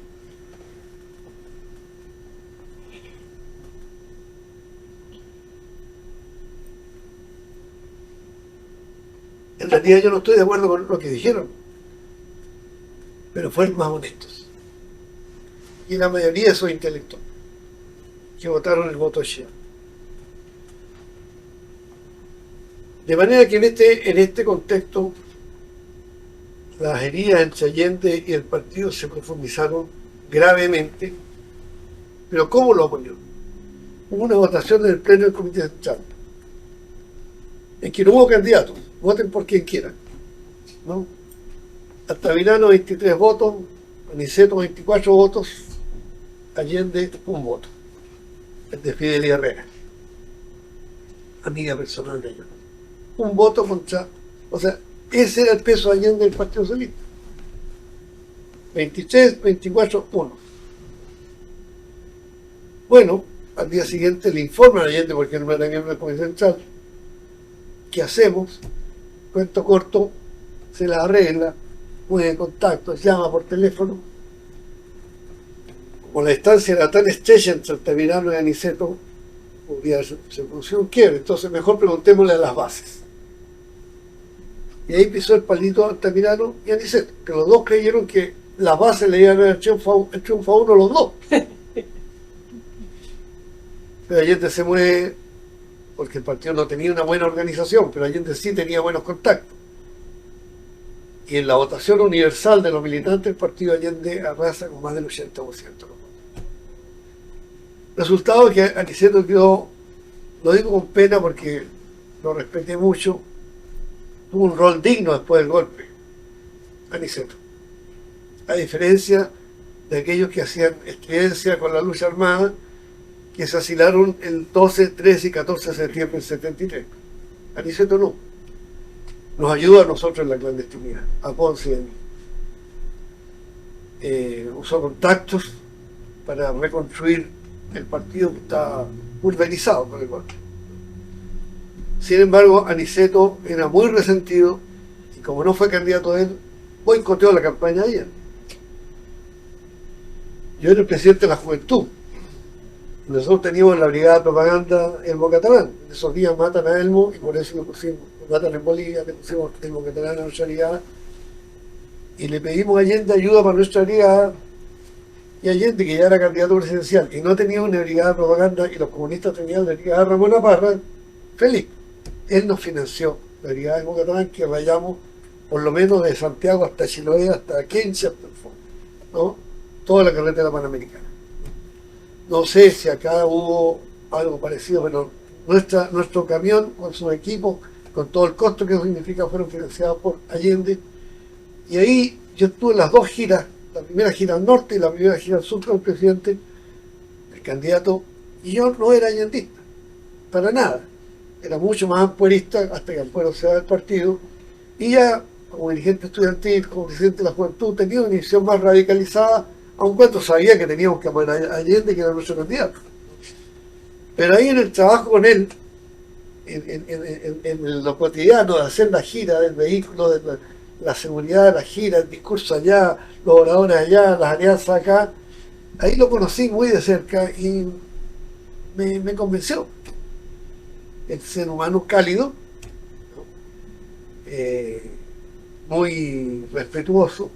En realidad yo no estoy de acuerdo con lo que dijeron, pero fueron más honestos. Y la mayoría de esos intelectuales que votaron el voto de Chillán. De manera que en este contexto las heridas entre Allende y el partido se profundizaron gravemente. Pero ¿cómo lo apoyó? Hubo una votación en el pleno del Comité Central en que no hubo candidatos, voten por quien quieran, ¿no? Altamirano 23 votos, Aniceto 24 votos, Allende 1 voto, el de Fidelia Herrera, amiga personal de ellos. 1 voto contra, o sea, ese era el peso de Allende del Partido Socialista. 23, 24, 1. Bueno, al día siguiente le informan a Allende, porque no era miembro del Comité Central. ¿Qué hacemos? Cuento corto, se la arregla, pone en contacto, llama por teléfono. Como la distancia era tan estrecha entre Altamirano y Aniceto, se produjo un quiebre, entonces mejor preguntémosle a las bases. Y ahí pisó el palito a Altamirano y Aniceto, que los dos creyeron que las bases le iban a dar triunfo a uno los dos. Pero Allende se mueve porque el partido no tenía una buena organización, pero Allende sí tenía buenos contactos. Y en la votación universal de los militantes, el partido Allende arrasa con más del 80%. Resultado es que Aniceto quedó, lo digo con pena porque lo respeté mucho, tuvo un rol digno después del golpe, Aniceto. A diferencia de aquellos que hacían estridencia con la lucha armada que se asilaron el 12, 13 y 14 de septiembre del 73. Aniceto no. Nos ayuda a nosotros en la clandestinidad, a Ponce y a mí. Usó contactos para reconstruir el partido que estaba pulverizado por el golpe. Sin embargo, Aniceto era muy resentido y como no fue candidato a él, boicoteó la campaña de Allende. Yo era el presidente de la juventud. Nosotros teníamos la brigada de propaganda Elmo Catalán. En esos días matan a Elmo y por eso lo pusimos, lo matan en Bolivia, le pusimos Elmo Catalán a nuestra brigada. Y le pedimos a Allende ayuda para nuestra brigada. Y Allende, que ya era candidato presidencial y no tenía una brigada de propaganda, y los comunistas tenían la brigada Ramón Parra, feliz. Él nos financió la brigada de Catalán, que rayamos por lo menos de Santiago hasta Chiloé, hasta Quencha, hasta el fondo, ¿no? Toda la carretera panamericana. No sé si acá hubo algo parecido, pero nuestro camión con su equipo, con todo el costo que significa, fueron financiados por Allende. Y ahí yo estuve en las dos giras, la primera gira al norte y la primera gira al sur con el presidente, el candidato, y yo no era allendista, para nada. Era mucho más ampuerista hasta que Ampuero se va del partido, y ya como dirigente estudiantil, como presidente de la juventud, tenía una visión más radicalizada, aun cuando sabía que teníamos que amar a Allende, que era nuestro candidato. Pero ahí en el trabajo con él, en lo cotidiano, de hacer la gira del vehículo, de la seguridad de la gira, el discurso allá, los oradores allá, las alianzas acá, ahí lo conocí muy de cerca y me convenció. El ser humano cálido, muy respetuoso,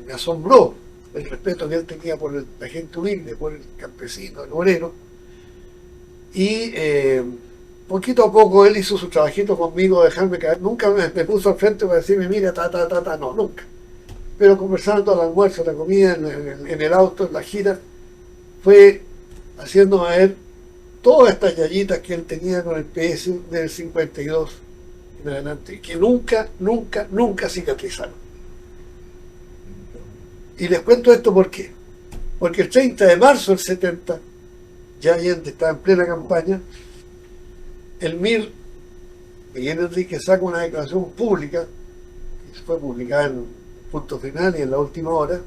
me asombró el respeto que él tenía por la gente humilde, por el campesino, el obrero. Y poquito a poco él hizo su trabajito conmigo, dejarme caer. Nunca me puso al frente para decirme, mira, no, nunca. Pero conversando al almuerzo, la comida, en el auto, en la gira, fue haciéndome ver todas estas yayitas que él tenía con el PS del 52 en adelante, que nunca cicatrizaron. Y les cuento esto ¿por qué? Porque el 30 de marzo del 70, ya Allende estaba en plena campaña, el MIR, Miguel Enrique, saca una declaración pública, que fue publicada en Punto Final y en La Última Hora,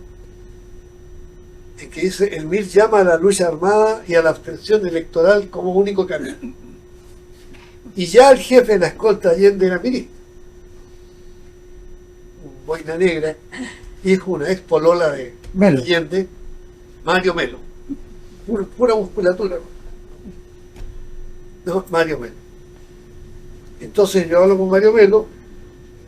en que dice: el MIR llama a la lucha armada y a la abstención electoral como único camino. Y ya el jefe de la escolta Allende era ministro, un boina negra, hijo una ex polola de Allende, Mario Melo, pura musculatura, no, Mario Melo. Entonces yo hablo con Mario Melo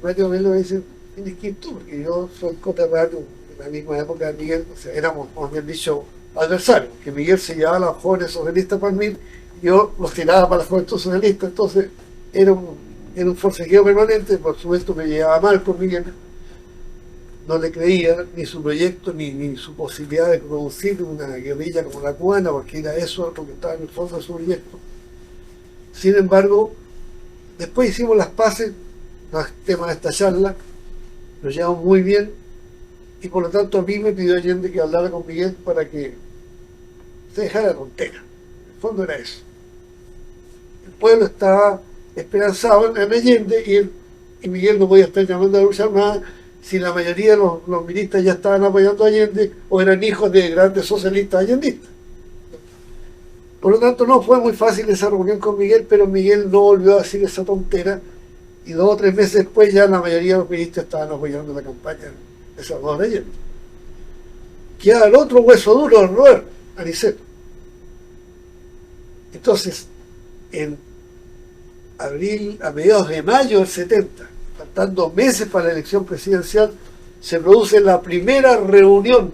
me dice: tienes que ir tú, porque yo soy coterráneo en la misma época de Miguel, o sea, éramos, como bien dicho, adversarios, que Miguel se llevaba a los jóvenes socialistas para mí, yo los tiraba para la juventud socialista. Entonces era un forcejeo permanente. Por supuesto me llevaba mal con Miguel, no le creía ni su proyecto ni su posibilidad de producir una guerrilla como la cubana, porque era eso lo que estaba en el fondo de su proyecto. Sin embargo, después hicimos las paces, el tema de esta charla, nos llevamos muy bien, y por lo tanto a mí me pidió Allende que hablara con Miguel para que se dejara la tontera. En el fondo era eso. El pueblo estaba esperanzado en Allende, y Miguel no podía estar llamando a luchar más si la mayoría de los ministros ya estaban apoyando a Allende o eran hijos de grandes socialistas allendistas. Por lo tanto, no fue muy fácil esa reunión con Miguel, pero Miguel no volvió a decir esa tontera, y 2 o 3 meses después ya la mayoría de los ministros estaban apoyando la campaña de Salvador Allende. Queda el otro hueso duro de roer, Aniceto. Entonces, en abril, a mediados de mayo del 70, faltando meses para la elección presidencial, se produce la primera reunión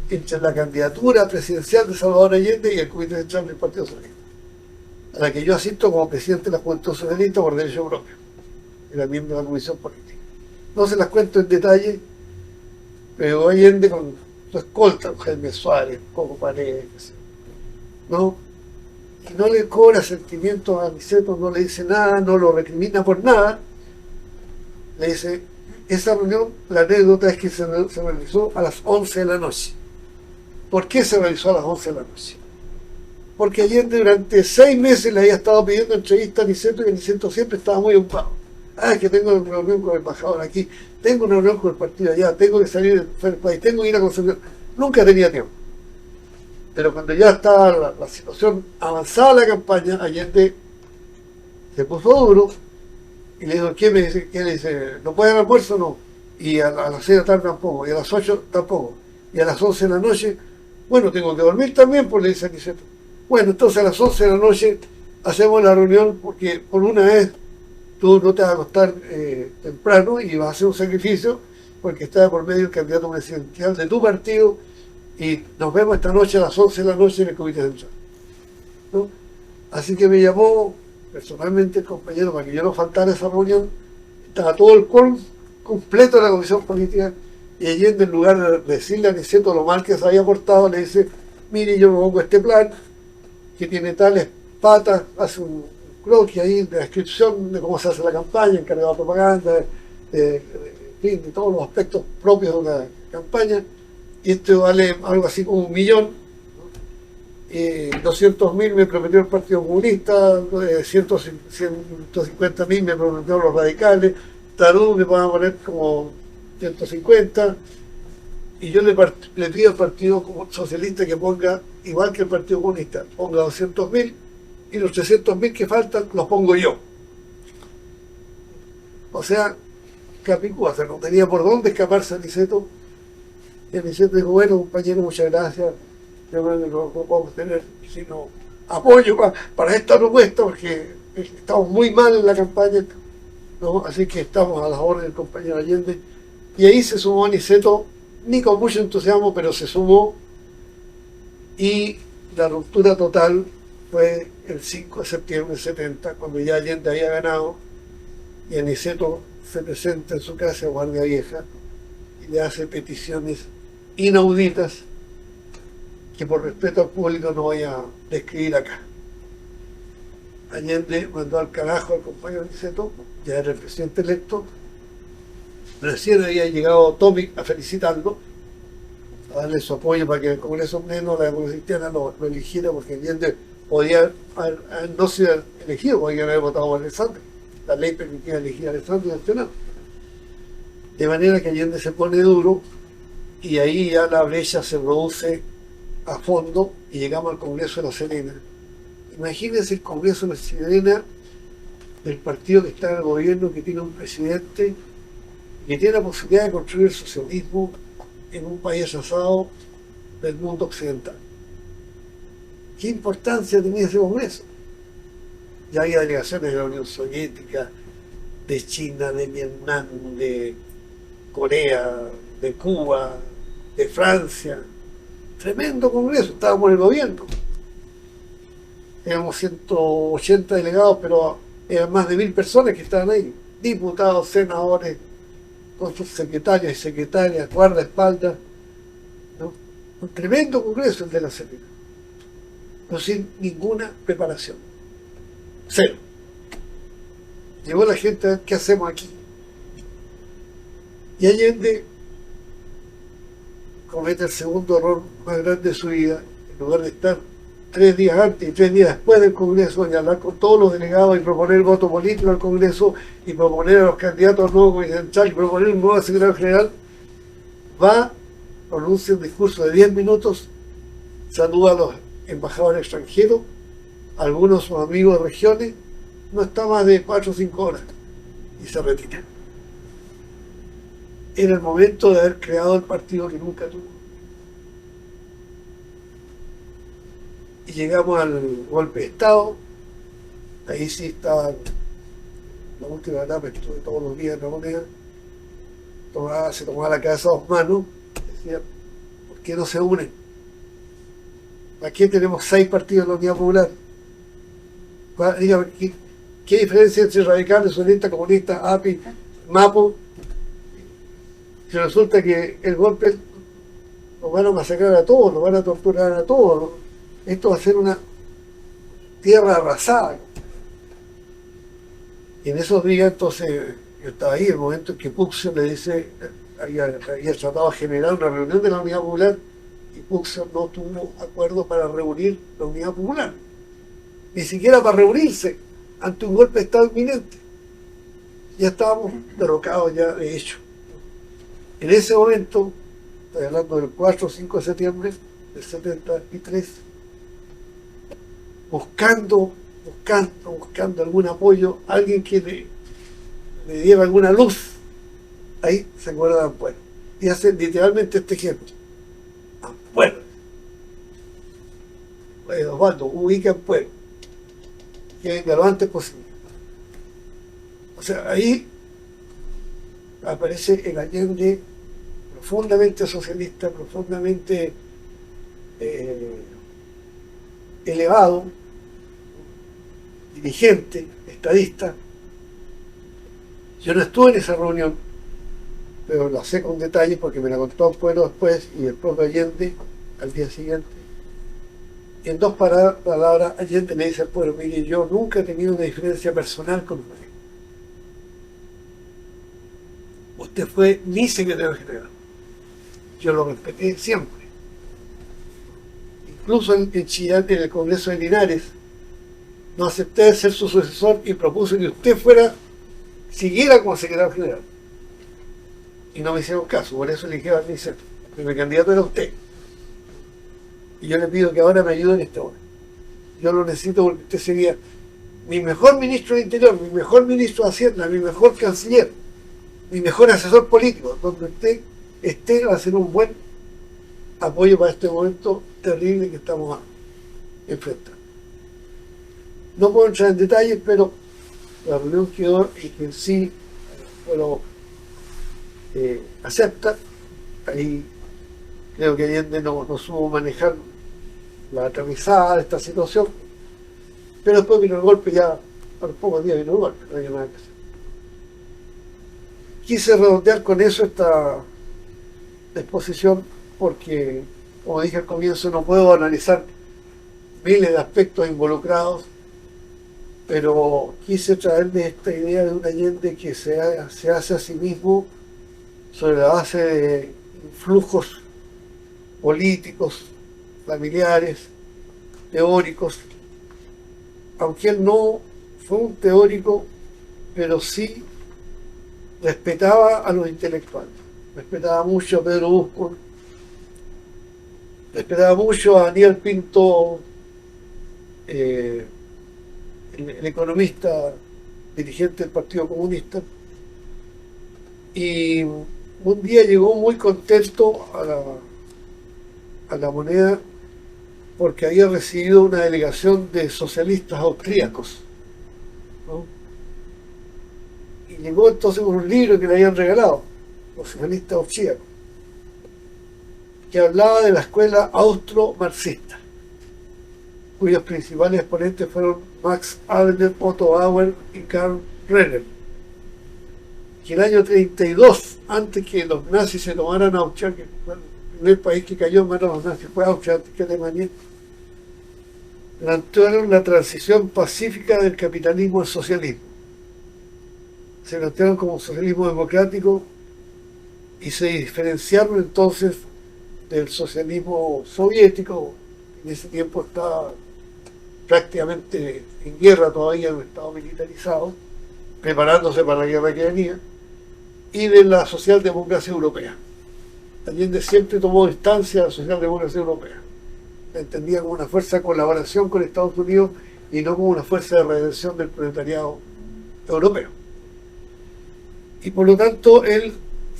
entre la candidatura presidencial de Salvador Allende y el Comité Central del Partido Socialista, a la que yo asisto como presidente de la Juventud Socialista por derecho propio, era miembro de la Comisión Política. No se las cuento en detalle, pero Allende con su escolta, Jaime Suárez, Coco Paredes, ¿no? Y no le cobra sentimientos a Aniceto, no le dice nada, no lo recrimina por nada. Le dice: esa reunión, la anécdota es que se realizó a las 11 de la noche. ¿Por qué se realizó a las 11 de la noche? Porque Allende durante 6 meses le había estado pidiendo entrevistas a Niceto y Niceto siempre estaba muy ocupado. Es que tengo una reunión con el embajador aquí, tengo una reunión con el partido allá, tengo que salir del país, tengo que ir a Concepción. Nunca tenía tiempo. Pero cuando ya estaba la situación avanzada la campaña, Allende se puso duro y le dijo, ¿qué me dice? ¿Qué le dice? ¿No puede haber almuerzo? No. Y a las 6 de la tarde tampoco, y a las 8 tampoco, y a las 11 de la noche, bueno, tengo que dormir también, pues le dice a Niceto. Bueno, entonces a las 11 de la noche hacemos la reunión porque por una vez tú no te vas a acostar temprano y vas a hacer un sacrificio porque está por medio el candidato presidencial de tu partido y nos vemos esta noche a las 11 de la noche en el Comité Central, ¿no? Así que me llamó personalmente el compañero para que yo no faltara a esa reunión. Estaba todo el quórum completo de la comisión política y Allende, en lugar de decirle a Niceto lo mal que se había portado, le dice, mire, yo me pongo este plan que tiene tales patas, hace un croquis ahí de descripción de cómo se hace la campaña, encargado de propaganda, en fin, de todos los aspectos propios de una campaña, y esto vale algo así como 1.000.000, 200.000 me prometió el Partido Comunista, 150.000 me prometió los radicales, Tarú me van a poner como 150, y yo le pido al Partido Socialista que ponga, igual que el Partido Comunista, ponga 200.000, y los 300.000 que faltan los pongo yo. O sea, Capicúa, no tenía por dónde escaparse a Niceto, y Niceto dijo, bueno, compañero, muchas gracias, yo creo que no podemos tener sino apoyo para esta propuesta, porque estamos muy mal en la campaña, ¿no? Así que estamos a las órdenes del compañero Allende, y ahí se sumó Niceto, ni con mucho entusiasmo, pero se sumó, y la ruptura total fue el 5 de septiembre del 70, cuando ya Allende había ganado, y Niceto se presenta en su casa, Guardia Vieja, y le hace peticiones inauditas que por respeto al público no voy a describir acá. Allende mandó al carajo al compañero Niceto, ya era el presidente electo, recién había llegado Tomic a felicitarlo, a darle su apoyo para que el Congreso Pleno, la Democracia Cristiana, lo eligiera, porque Allende podía no ser elegido, podía haber votado por Alessandri. La ley permitía elegir a Alessandri en el Senado. De manera que Allende se pone duro y ahí ya la brecha se produce a fondo y llegamos al Congreso de La Serena. Imagínense el Congreso de La Serena del partido que está en el gobierno, que tiene un presidente que tiene la posibilidad de construir el socialismo en un país asado del mundo occidental. ¿Qué importancia tenía ese Congreso? Ya había delegaciones de la Unión Soviética, de China, de Vietnam, de Corea, de Cuba, de Francia. Tremendo Congreso, estábamos en el gobierno. Éramos 180 delegados, pero eran más de 1.000 personas que estaban ahí. Diputados, senadores, con sus secretarios y secretarias, guardaespaldas, ¿no? Un tremendo Congreso el de La Serena, pero sin ninguna preparación. Cero. Llegó la gente a ver qué hacemos aquí. Y Allende comete el segundo error más grande de su vida. En lugar de estar 3 días antes y 3 días después del Congreso y hablar con todos los delegados y proponer voto político al Congreso y proponer a los candidatos al nuevo Comité Central y proponer un nuevo secretario general, va, pronuncia un discurso de 10 minutos, saluda a los embajadores extranjeros, algunos de sus amigos de regiones, no está más de 4 o 5 horas y se retira. Era el momento de haber creado el partido que nunca tuvo. Y llegamos al golpe de Estado. Ahí sí estaba la última etapa, estuve todos los días en la moneda, se tomaba la cabeza a 2 manos, decía, ¿por qué no se unen? Aquí tenemos 6 partidos de la Unidad Popular. Dígame, ¿qué diferencia entre radicales, socialistas, comunistas, API, MAPO? Si resulta que el golpe los van a masacrar a todos, los van a torturar a todos, ¿no? Esto va a ser una tierra arrasada. Y en esos días, entonces, yo estaba ahí, el momento en que Puxio le dice, había tratado de generar una reunión de la Unidad Popular, y Buxer no tuvo acuerdo para reunir la Unidad Popular, ni siquiera para reunirse ante un golpe de Estado inminente. Ya estábamos derrocados ya de hecho. En ese momento, estoy hablando del 4 o 5 de septiembre del 73, buscando algún apoyo, alguien que le diera alguna luz, ahí se acuerda de Ampuero. Y hace literalmente este ejemplo. Ampuero. Osvaldo, ubica Ampuero. Que venga lo antes posible. O sea, ahí aparece el Allende profundamente socialista, profundamente elevado, dirigente, estadista. Yo no estuve en esa reunión, pero la sé con detalle porque me la contó Ampuero después y el propio Allende al día siguiente. Y en dos palabras, Allende me dice al pueblo: mire, yo nunca he tenido una diferencia personal con usted. Usted fue mi secretario general. Yo lo respeté siempre. Incluso en Chillán, en el Congreso de Linares, no acepté ser su sucesor y propuse que usted siguiera como secretario general. Y no me hicieron caso, por eso elegí a Barnicet. Mi candidato era usted. Y yo le pido que ahora me ayude en esta hora. Yo lo necesito porque usted sería mi mejor ministro de Interior, mi mejor ministro de Hacienda, mi mejor canciller, mi mejor asesor político. Donde usted esté, va a ser un buen apoyo para este momento terrible que estamos enfrentando. No puedo entrar en detalles, pero la reunión quedó y que sí, bueno, acepta. Ahí creo que Allende no supo manejar la aterrizada de esta situación, pero después vino el golpe, ya a los pocos días vino el golpe, no había nada que hacer. Quise redondear con eso esta exposición porque, como dije al comienzo, no puedo analizar miles de aspectos involucrados, pero quise traerme esta idea de un Allende que se hace a sí mismo sobre la base de influjos políticos, familiares, teóricos, aunque él no fue un teórico, pero sí respetaba a los intelectuales, respetaba mucho a Pedro Busco, respetaba mucho a Aníbal Pinto, el economista dirigente del Partido Comunista, y un día llegó muy contento a la Moneda porque había recibido una delegación de socialistas austríacos, ¿no? Y llegó entonces con un libro que le habían regalado los socialistas austríacos, que hablaba de la escuela austro-marxista, cuyos principales exponentes fueron Max Adler, Otto Bauer y Karl Renner. Que el año 32, antes que los nazis se tomaran Austria, que fue el primer país que cayó en manos de los nazis fue Austria antes que Alemania, plantearon la transición pacífica del capitalismo al socialismo. Se plantearon como socialismo democrático y se diferenciaron entonces del socialismo soviético, que en ese tiempo estaba prácticamente en guerra todavía, en un estado militarizado, preparándose para la guerra que venía, y de la socialdemocracia europea. Allende siempre tomó distancia de la socialdemocracia europea. La entendía como una fuerza de colaboración con Estados Unidos y no como una fuerza de redención del proletariado europeo. Y por lo tanto él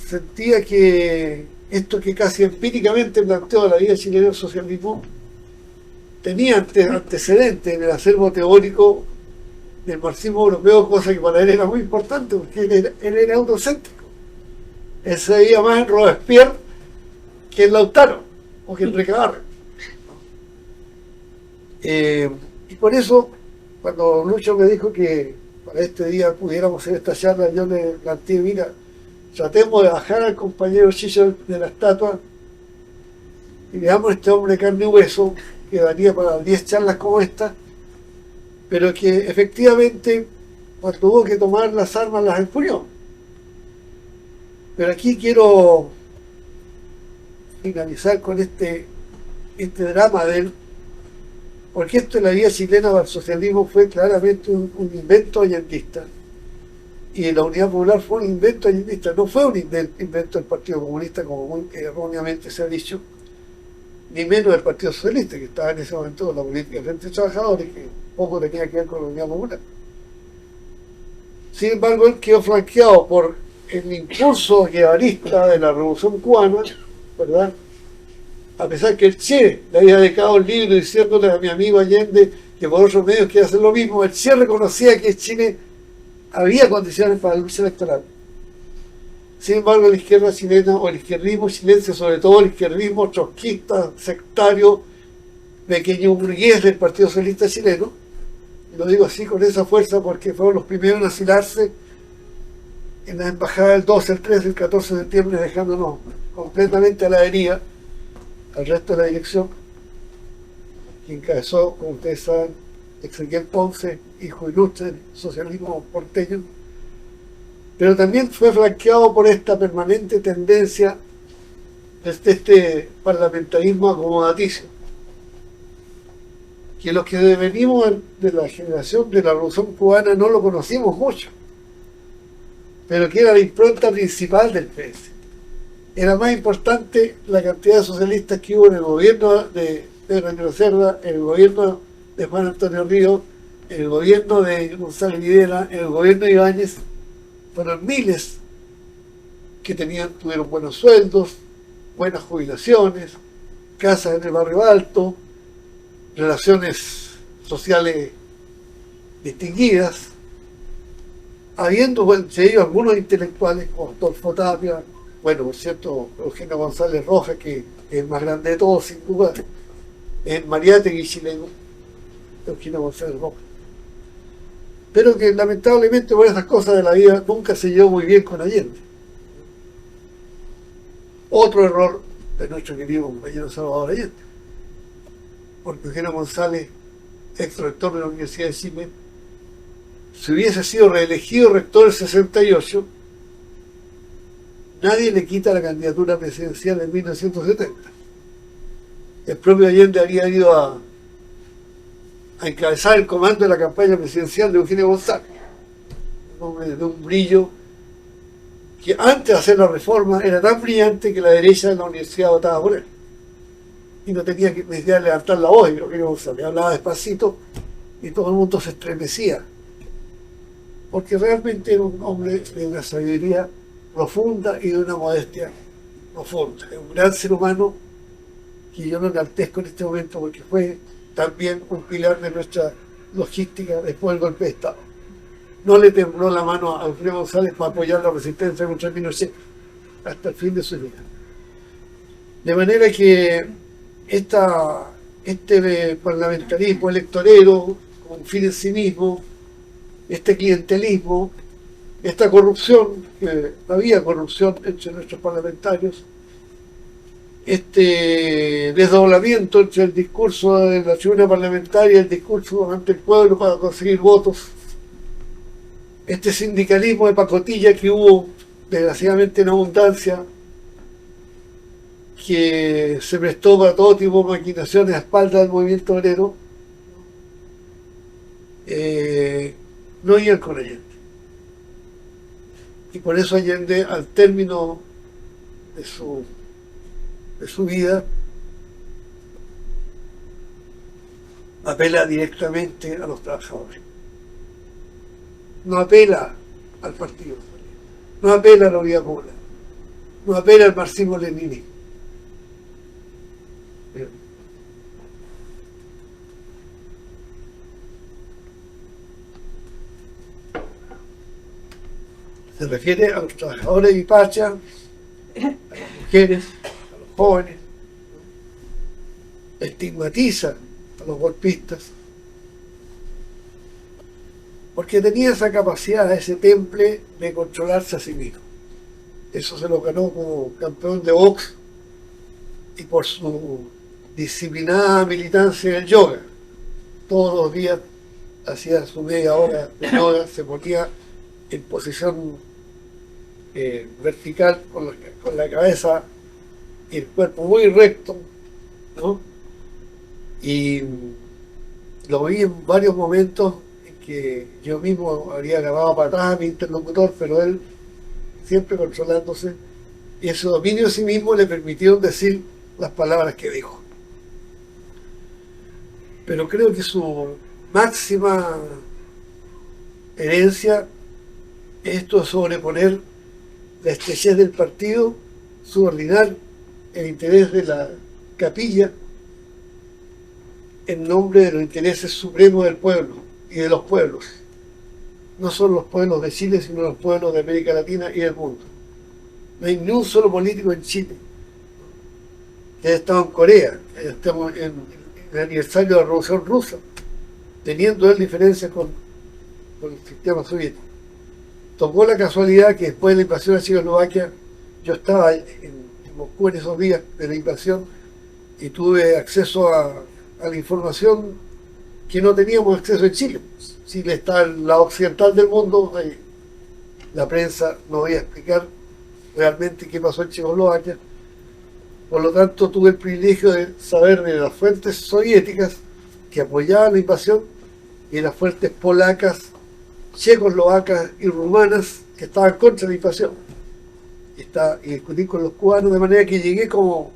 sentía que esto que casi empíricamente planteó la vida chilena del socialismo tenía antecedentes en el acervo teórico del marxismo europeo, cosa que para él era muy importante porque él era eurocéntrico. Él se veía más en Robespierre que en Lautaro o que en Recabarren. Y por eso, cuando Lucho me dijo que para este día pudiéramos hacer esta charla, yo le planteé: mira, tratemos de bajar al compañero Chicho de la estatua y veamos a este hombre de carne y hueso que daría para 10 charlas como esta, pero que efectivamente cuando tuvo que tomar las armas las empuñó. Pero aquí quiero finalizar con este este drama de él, porque esto de la vía chilena para el socialismo fue claramente un invento allendista. Y la Unidad Popular fue un invento allendista, no fue un invento del Partido Comunista, como muy erróneamente se ha dicho, ni menos del Partido Socialista, que estaba en ese momento con la política de Frente de Trabajadores, que poco tenía que ver con la Unidad Popular. Sin embargo, él quedó flanqueado por el impulso guevarista de la Revolución Cubana, ¿verdad? A pesar que el Che le había dedicado un libro diciéndole a mi amigo Allende que por otros medios quiere hacer lo mismo, el Che reconocía que en Chile había condiciones para la lucha electoral. Sin embargo, la izquierda chilena, o el izquierdismo chilense, sobre todo el izquierdismo trotskista, sectario, pequeño burgués del Partido Socialista chileno, y lo digo así con esa fuerza porque fueron los primeros en asilarse en la embajada el 12, el 13, el 14 de septiembre, dejándonos completamente a la deriva al resto de la dirección, que encabezó, como ustedes saben, Ezequiel Ponce, hijo ilustre del socialismo porteño, pero también fue flanqueado por esta permanente tendencia desde este parlamentarismo acomodaticio, que los que venimos de la generación de la Revolución Cubana no lo conocimos mucho, pero que era la impronta principal del PS. Era más importante la cantidad de socialistas que hubo en el gobierno de Pedro Añelo Cerda, en el gobierno de Juan Antonio Ríos, en el gobierno de González Videla, en el gobierno de Ibáñez. Fueron miles que tuvieron buenos sueldos, buenas jubilaciones, casas en el barrio alto, relaciones sociales distinguidas, habiendo entre ellos algunos intelectuales como Adolfo Tapia, bueno, por cierto, Eugenio González Rojas, que es el más grande de todos, sin duda, el Mariátegui chileno, Eugenio González Rojas. Pero que lamentablemente por esas cosas de la vida nunca se llevó muy bien con Allende. Otro error de nuestro querido compañero Salvador Allende, porque Eugenio González, ex rector de la Universidad de Chile, si hubiese sido reelegido rector del 68, nadie le quita la candidatura presidencial en 1970. El propio Allende habría ido a encabezar el comando de la campaña presidencial de Eugenio González, un hombre de un brillo que antes de hacer la reforma era tan brillante que la derecha de la universidad votaba por él y no tenía que necesidad de levantar la voz. Eugenio González hablaba despacito y todo el mundo se estremecía, porque realmente era un hombre de una sabiduría profunda y de una modestia profunda. Es un gran ser humano que yo no enaltezco en este momento porque fue también un pilar de nuestra logística después del golpe de Estado. No le tembló la mano a Eugenio González para apoyar la resistencia contra Pinochet hasta el fin de su vida. De manera que este parlamentarismo electorero, con fin en sí mismo, este clientelismo, esta corrupción, que había corrupción entre nuestros parlamentarios, este desdoblamiento entre el discurso de la tribuna parlamentaria y el discurso ante el pueblo para conseguir votos, este sindicalismo de pacotilla que hubo desgraciadamente en abundancia, que se prestó para todo tipo de maquinaciones a espaldas del movimiento obrero, no iban con Allende. Y por eso Allende, al término de su vida, apela directamente a los trabajadores. No apela al partido, no apela a la Unidad Popular, no apela al marxismo-leninismo. Se refiere a los trabajadores de Ipacha, a las mujeres, a los jóvenes, estigmatiza a los golpistas, porque tenía esa capacidad, ese temple de controlarse a sí mismo. Eso se lo ganó como campeón de box y por su disciplinada militancia en el yoga. Todos los días hacía su media hora de yoga, se ponía en posición vertical con la cabeza y el cuerpo muy recto, ¿no? Y lo vi en varios momentos en que yo mismo habría grabado para atrás a mi interlocutor, pero él siempre controlándose, y ese dominio de sí mismo le permitieron decir las palabras que dijo. Pero creo que su máxima herencia es esto de sobreponer la estrechez del partido, subordinar el interés de la capilla en nombre de los intereses supremos del pueblo y de los pueblos. No solo los pueblos de Chile, sino los pueblos de América Latina y del mundo. No hay ni un solo político en Chile que haya estado en Corea, que haya estado en el aniversario de la Revolución Rusa, teniendo él diferencias con el sistema soviético. Tocó la casualidad que después de la invasión a Checoslovaquia, yo estaba en Moscú en esos días de la invasión y tuve acceso a la información que no teníamos acceso en Chile. Chile está en la occidental del mundo, la prensa no voy a explicar realmente qué pasó en Checoslovaquia. Por lo tanto, tuve el privilegio de saber de las fuentes soviéticas que apoyaban la invasión y las fuentes polacas, checoslovacas y rumanas que estaban contra la invasión. Y discutí con los cubanos, de manera que llegué como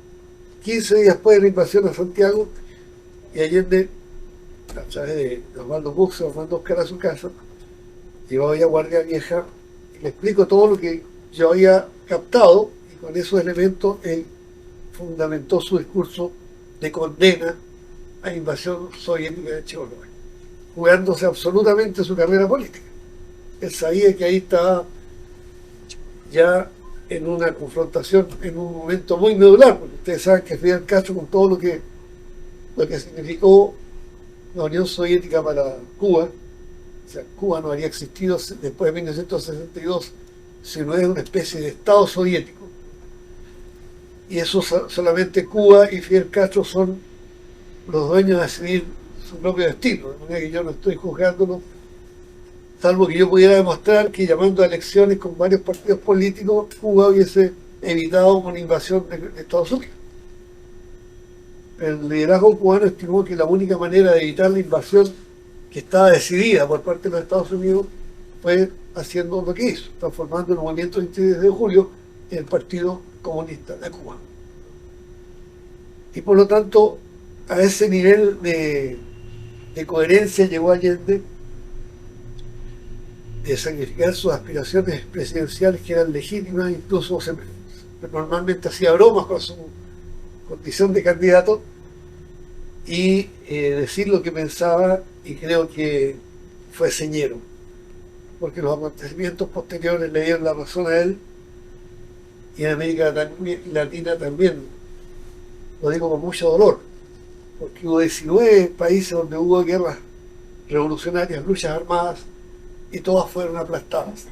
15 días después de la invasión a Santiago, y Allende, a través de Osvaldo Buxo, nos mandó a buscar a su casa, llevaba ya Guardia Vieja, y le explico todo lo que yo había captado, y con esos elementos él fundamentó su discurso de condena a la invasión soviética de Checoslovaquia, jugándose absolutamente su carrera política. Él sabía que ahí estaba ya en una confrontación, en un momento muy medular, porque ustedes saben que Fidel Castro, con todo lo que significó la Unión Soviética para Cuba, o sea, Cuba no habría existido después de 1962 si no es una especie de Estado soviético. Y eso solamente Cuba y Fidel Castro son los dueños de decidir su propio destino, de manera que yo no estoy juzgándolo, salvo que yo pudiera demostrar que llamando a elecciones con varios partidos políticos, Cuba hubiese evitado una invasión de Estados Unidos. El liderazgo cubano estimó que la única manera de evitar la invasión que estaba decidida por parte de los Estados Unidos fue haciendo lo que hizo, transformando el movimiento 23 de julio en el Partido Comunista de Cuba. Y por lo tanto, a ese nivel de coherencia llegó Allende, de sacrificar sus aspiraciones presidenciales que eran legítimas, incluso normalmente hacía bromas con su condición de candidato, y decir lo que pensaba, y creo que fue señero, porque los acontecimientos posteriores le dieron la razón a él, y en América Latina también, lo digo con mucho dolor, porque hubo 19 países donde hubo guerras revolucionarias, luchas armadas, y todas fueron aplastadas.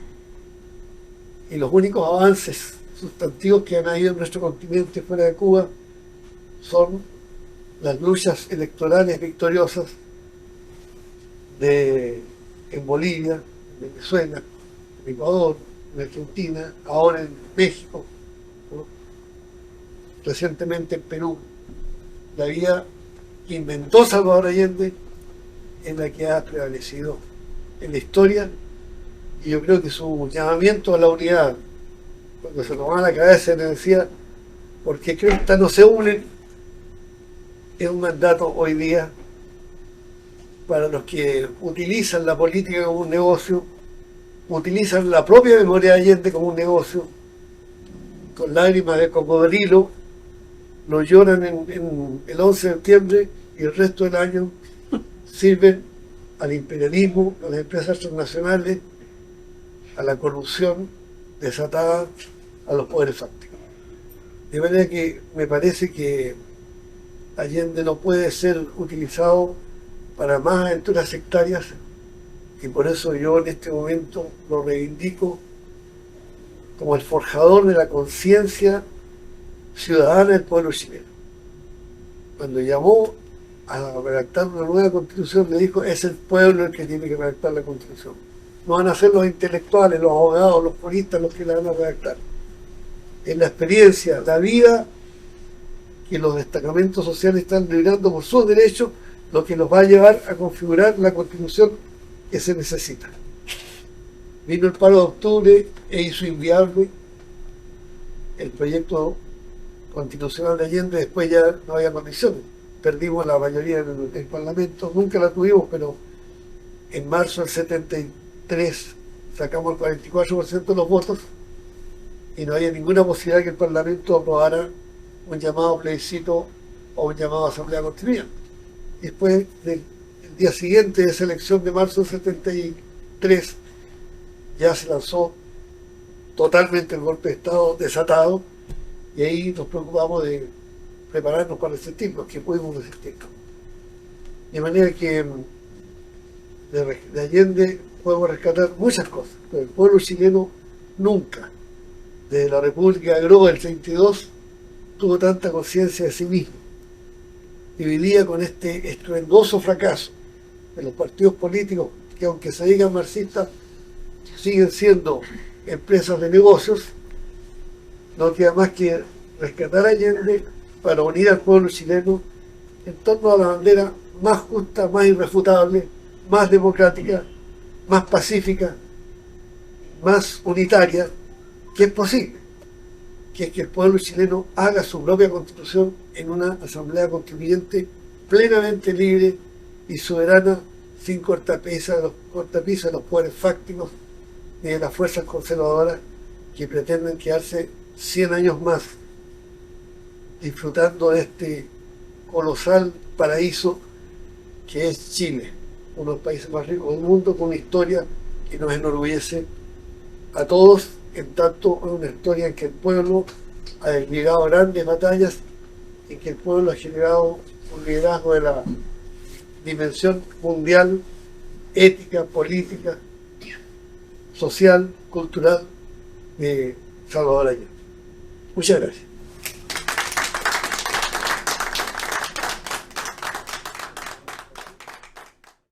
Y los únicos avances sustantivos que han habido en nuestro continente fuera de Cuba son las luchas electorales victoriosas en Bolivia, en Venezuela, en Ecuador, en Argentina, ahora en México, ¿no? Recientemente en Perú. La vía que inventó Salvador Allende es la que ha prevalecido en la historia, y yo creo que su llamamiento a la unidad, cuando se tomaba la cabeza y le decía, porque Cresta no se unen, es un mandato hoy día para los que utilizan la política como un negocio, utilizan la propia memoria de Allende como un negocio, con lágrimas de cocodrilo, lo lloran en el 11 de septiembre y el resto del año sirven al imperialismo, a las empresas transnacionales, a la corrupción desatada, a los poderes fácticos. De manera que me parece que Allende no puede ser utilizado para más aventuras sectarias, y por eso yo en este momento lo reivindico como el forjador de la conciencia ciudadana del pueblo chileno. Cuando llamó a redactar una nueva constitución, le dijo, es el pueblo el que tiene que redactar la constitución. No van a ser los intelectuales, los abogados, los juristas los que la van a redactar. Es la experiencia, la vida que los destacamentos sociales están librando por sus derechos, lo que los va a llevar a configurar la constitución que se necesita. Vino el paro de octubre e hizo inviable el proyecto constitucional de Allende. Después ya no había condiciones, perdimos la mayoría en el Parlamento, nunca la tuvimos, pero en marzo del 73 sacamos el 44% de los votos y no había ninguna posibilidad que el Parlamento aprobara un llamado plebiscito o un llamado a asamblea constituyente. Y después del día siguiente de esa elección de marzo del 73 ya se lanzó totalmente el golpe de Estado desatado, y ahí nos preocupamos de prepararnos para resistirnos, que pudimos resistirnos. De manera que de Allende podemos rescatar muchas cosas, pero el pueblo chileno nunca, desde la República de Gró del 32, tuvo tanta conciencia de sí mismo, y vivía con este estruendoso fracaso de los partidos políticos que, aunque se digan marxistas, siguen siendo empresas de negocios. No queda más que rescatar a Allende para unir al pueblo chileno en torno a la bandera más justa, más irrefutable, más democrática, más pacífica, más unitaria, que es posible, que es que el pueblo chileno haga su propia constitución en una asamblea constituyente plenamente libre y soberana, sin cortapisas de los poderes fácticos ni de las fuerzas conservadoras que pretenden quedarse 100 años más disfrutando de este colosal paraíso que es Chile, uno de los países más ricos del mundo, con una historia que nos enorgullece a todos, en tanto es una historia en que el pueblo ha liderado grandes batallas, en que el pueblo ha generado un liderazgo de la dimensión mundial, ética, política, social, cultural de Salvador Allende. Muchas gracias.